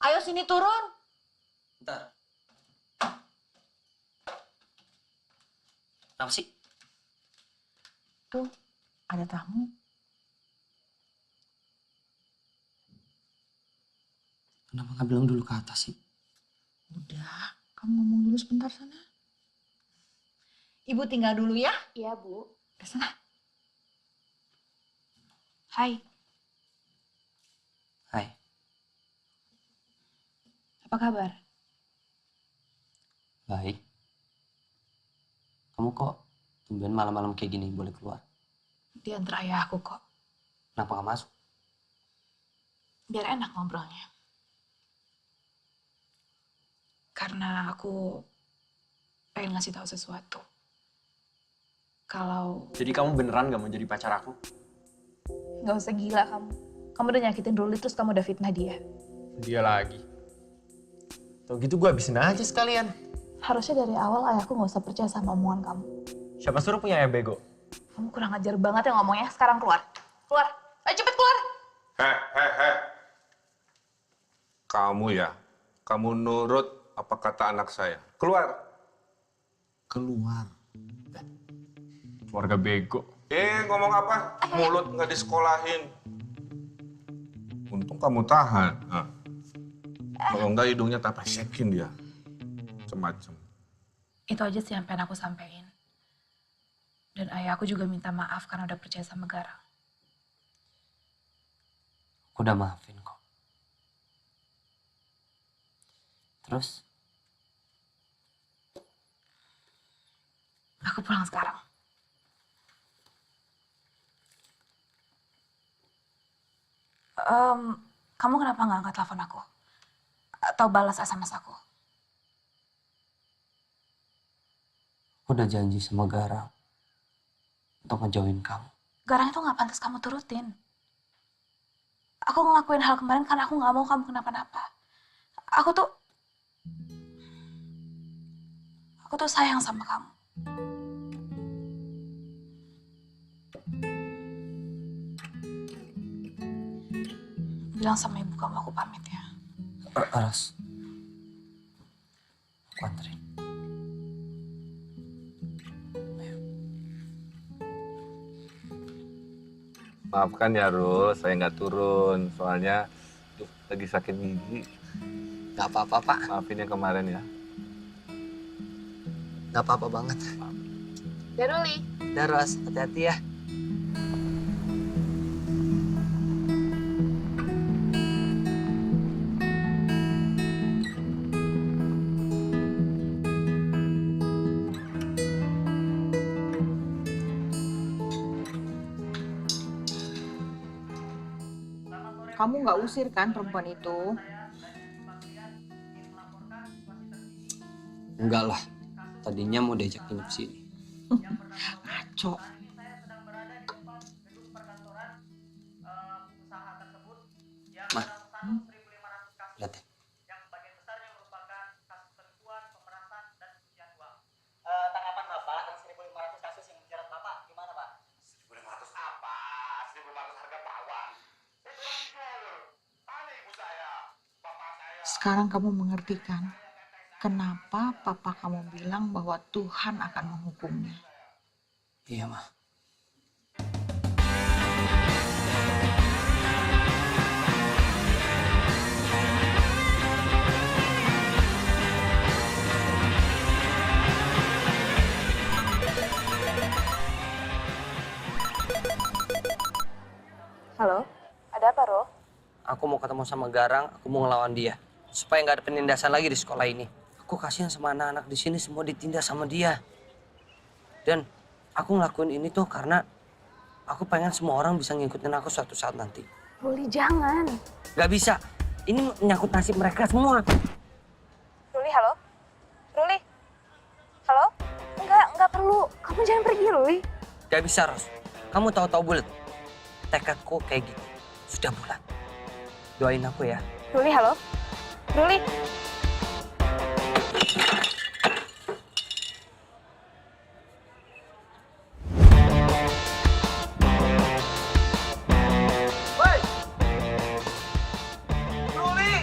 Ayo sini turun. Bentar. Kenapa sih? Tuh, ada tamu. Kenapa nggak bilang dulu ke atas sih? Udah, kamu ngomong dulu sebentar sana. Ibu tinggal dulu ya. Iya, Bu. Ke sana. Hai. Hai. Apa kabar? Baik. Kamu kok tumben malam-malam kayak gini boleh keluar? Diantar ayah aku kok. Kenapa nggak masuk? Biar enak ngobrolnya. Karena aku pengen ngasih tahu sesuatu. Kalau Jadi kamu beneran gak mau jadi pacar aku? nggak usah gila kamu. Kamu udah nyakitin Ruli terus kamu udah fitnah dia. Dia lagi. Tuh gitu gue habisin aja sekalian. Harusnya dari awal ayahku nggak usah percaya sama omongan kamu. Siapa suruh punya ayah bego? Kamu kurang ajar banget ya ngomongnya. Sekarang keluar. Keluar. Ayo cepet keluar. Kamu ya, kamu nurut apa kata anak saya? Keluar. Keluar. Keluarga bego. Ngomong apa? Mulut nggak disekolahin. Untung kamu tahan. Nah. Kalau nggak hidungnya tak pesekin dia. Macem-macem. Itu aja sih yang pengen aku sampein. Dan ayah aku juga minta maaf karena udah percaya sama Garang. Aku udah maafin kok. Terus? Aku pulang sekarang. Kamu kenapa nggak angkat telepon aku? Atau balas SMS aku? Aku udah janji sama Garang untuk ngejauhin kamu. Garang itu nggak pantas kamu turutin. Aku ngelakuin hal kemarin karena aku nggak mau kamu kenapa-napa. Aku tuh sayang sama kamu. Bilang sama ibu kamu aku pamit ya. Ros. Aku anterin. Maafkan ya Rul, saya nggak turun. Soalnya lagi sakit gigi. Gak apa-apa, Pak. Maafin yang kemarin ya. Gak apa-apa banget. Daruli. Udah Ros, hati-hati ya. Kamu nggak usir kan perempuan itu? Enggak lah. Tadinya mau diajak nginep sini. Ngaco. Ma, lihat deh. Tanggapan Bapak atas 1.500 kasus yang menjerat Bapak gimana Pak? 1.500 apa? 1.500 harga bawang. Itu yang dijual. Mana ibu saya? Bapak saya. Sekarang kamu mengerti kan? Kenapa papa kamu bilang bahwa Tuhan akan menghukumnya? Iya, Ma. Halo, ada apa, Ro? Aku mau ketemu sama Garang, aku mau ngelawan dia. Supaya nggak ada penindasan lagi di sekolah ini. Aku kasihan sama anak-anak di sini semua ditindas sama dia. Dan aku ngelakuin ini tuh karena aku pengen semua orang bisa ngikutin aku suatu saat nanti. Ruli, jangan. Gak bisa. Ini menyangkut nasib mereka semua. Ruli, halo? Ruli? Halo? Enggak perlu. Kamu jangan pergi, Ruli. Gak bisa, Ros. Kamu tahu-tahu bulat. Tekadku kayak gitu. Sudah bulat. Doain aku ya. Ruli, halo? Ruli? Woi! Ruli!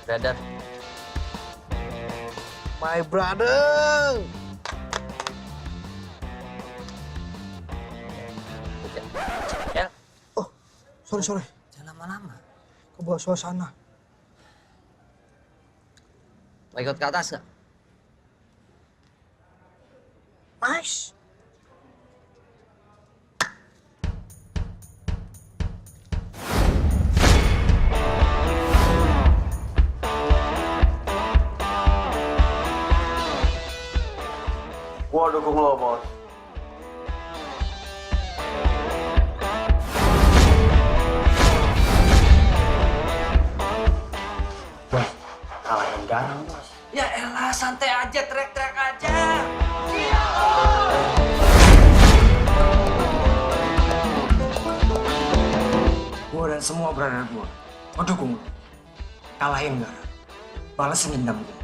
Brother. My brother! Ya. Oh, sorry. Jangan lama-lama. Ke bawah suasana. Mau ikut ke atas nggak? Nice. Gua dukung lo, Bos. Gua aja, teriak-teriak aja. Gue dan semua brother gue ngedukung lu. Kalahin Gara. Balesin dendam gue.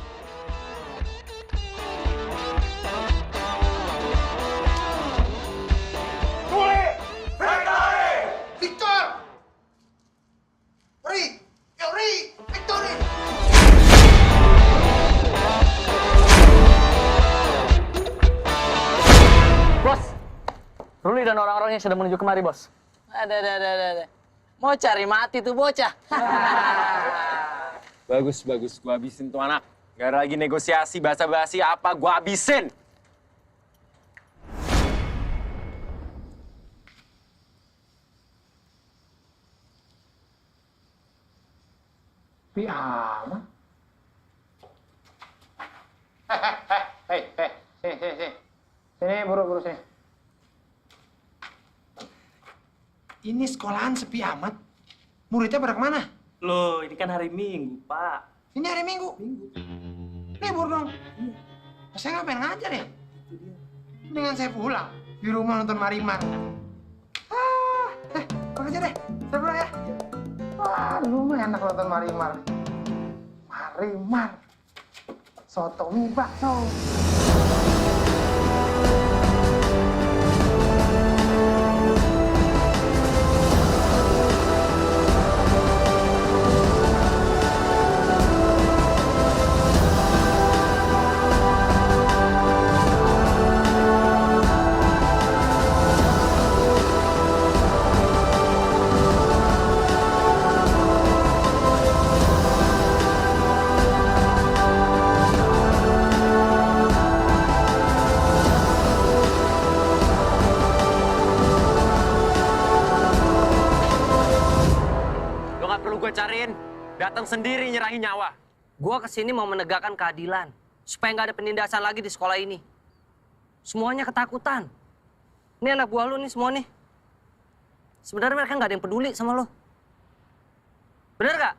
Victor! Ri! Yo, Ri! Victory! Bos, Ruli dan orang-orangnya sudah menuju kemari, bos. Ada. Mau cari mati tuh bocah. Bagus, gua habisin tuh anak. Gak ada lagi negosiasi, basa-basi apa, gua habisin. Pi aman. Sini. Sini, buru sini. Ini sekolahan sepi amat. Muridnya pada kemana? Loh, ini kan hari Minggu, Pak. Ini hari Minggu. Libur dong. Saya ngapain ngajar ya? Mendingan saya pulang. Di rumah nonton Marimar. Pakai aja deh. Saya pulang ya. Wah, lumayan enak nonton Marimar. Marimar. Soto mie bakso. Cariin, datang sendiri nyerahin nyawa. Gua kesini mau menegakkan keadilan. Supaya nggak ada penindasan lagi di sekolah ini. Semuanya ketakutan. Ini anak buah lu nih semua nih. Sebenarnya mereka nggak ada yang peduli sama lu. Bener nggak?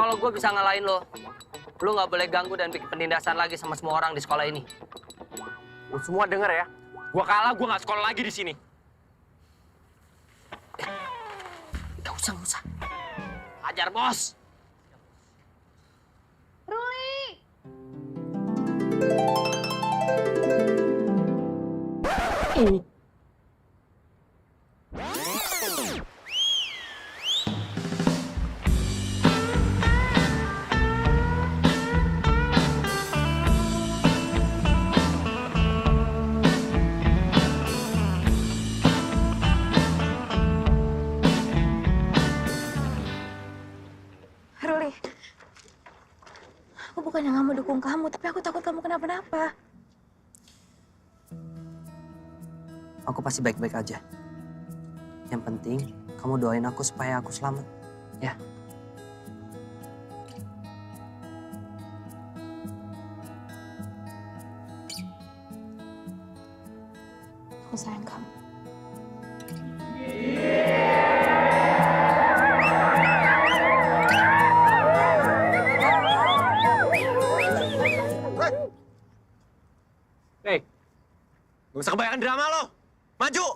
Kalau gue bisa ngalahin lo nggak boleh ganggu dan bikin penindasan lagi sama semua orang di sekolah ini. Lu semua denger ya, gua kalah, gua nggak sekolah lagi di sini. Gak usah. Ajar bos. Ruli! Ruli, aku bukannya nggak mau dukung kamu, tapi aku takut kamu kenapa-napa. Aku pasti baik-baik aja. Yang penting, kamu doain aku supaya aku selamat. Ya. Aku sayang kamu. Hei, gak usah kebanyakan drama lo. Maju!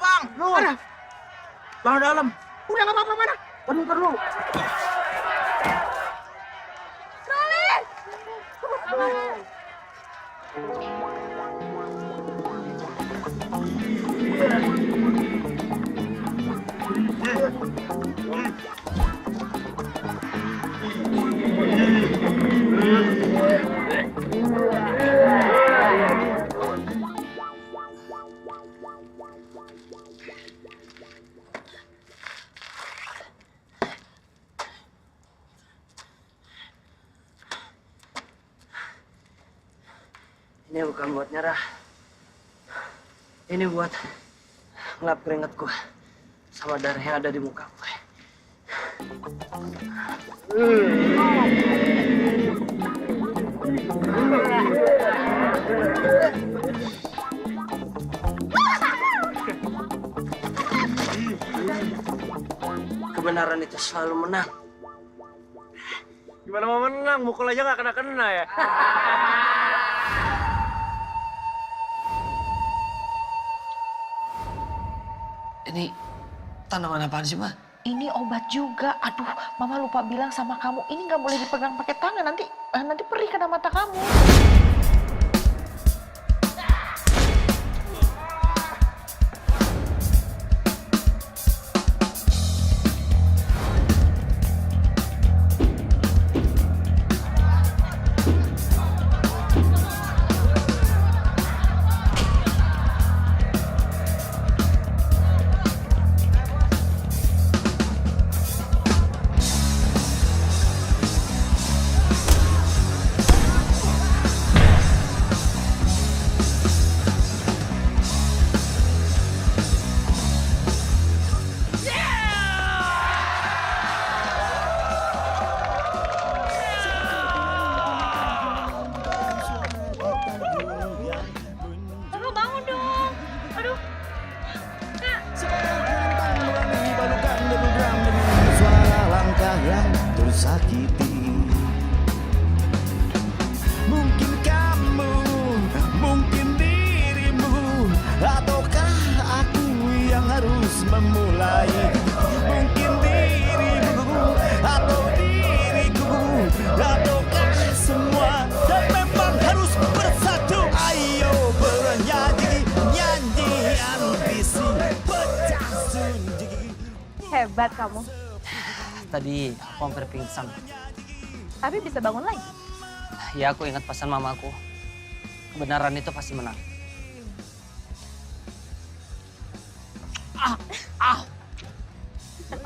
bang. Mana? Bang dalam. Udah nggak apa-apa mana? Bentar lu. Ini bukan buat nyerah. Ini buat ngelap keringet gue sama darah yang ada di muka gue. Kebenaran itu selalu menang. Gimana mau menang? Mukul aja nggak kena-kena ya? Ini tanaman apaan sih, Ma? Ini obat juga. Aduh, Mama lupa bilang sama kamu. Ini nggak boleh dipegang pakai tangan. Nanti perih kena mata kamu. Mungkin kamu, mungkin dirimu, ataukah aku yang harus memulai? Mungkin dirimu, atau diriku, ataukah semua dan memang harus bersatu. Ayo bernyanyi, nyanyian visi pecah sunyi. Hebat kamu. Tadi aku hampir pingsan. Tapi bisa bangun lagi. Ya aku ingat pesan mamaku. Kebenaran itu pasti menang.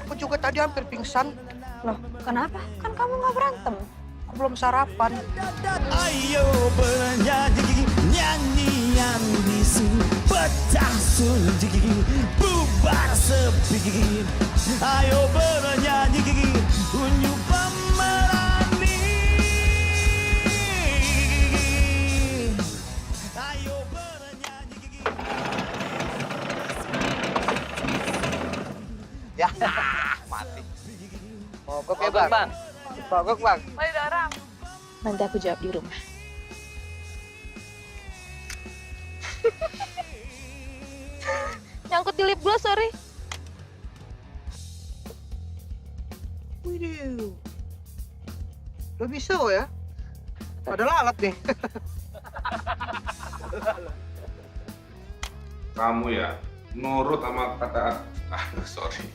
Aku juga tadi hampir pingsan. Loh, kenapa? Kan kamu nggak berantem. Aku belum sarapan. Ayo bernyanyi, nyanyian bisu pecah sunyi, bubar sepi. Ayo bernyanyi, unyu pemerani. Ayo bernyanyi. Ya, mati. Mogok ya bang. Mogok bang. Mari dorong. Nanti aku jawab di rumah. Nyangkut di lip gloss, sorry. Widih. Udah bisa kok ya. Padahal alat nih. Kamu ya, nurut sama kata... sorry.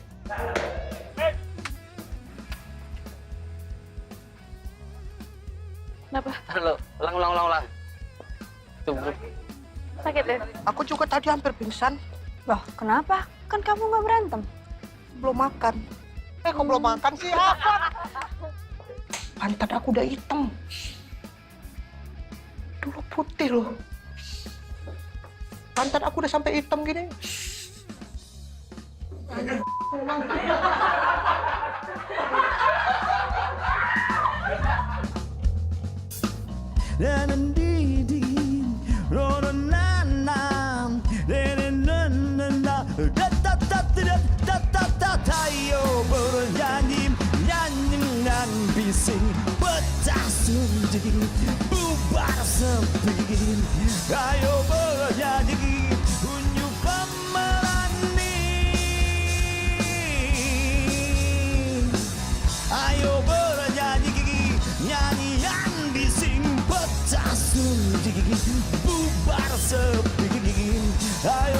Kenapa? Ulang. Tunggu. Sakit ya? Aku juga tadi hampir pingsan. Loh, kenapa? Kan kamu nggak berantem. Belum makan. Kok belum makan sih? Pantat aku udah hitam. Dulu putih loh. Pantat aku udah sampai hitam gini. Ayo bernyanyi, nyanyian bising pecah sunyi, bubar sepi. Ayo bernyanyi, unyu pemerani. sepi. Ayo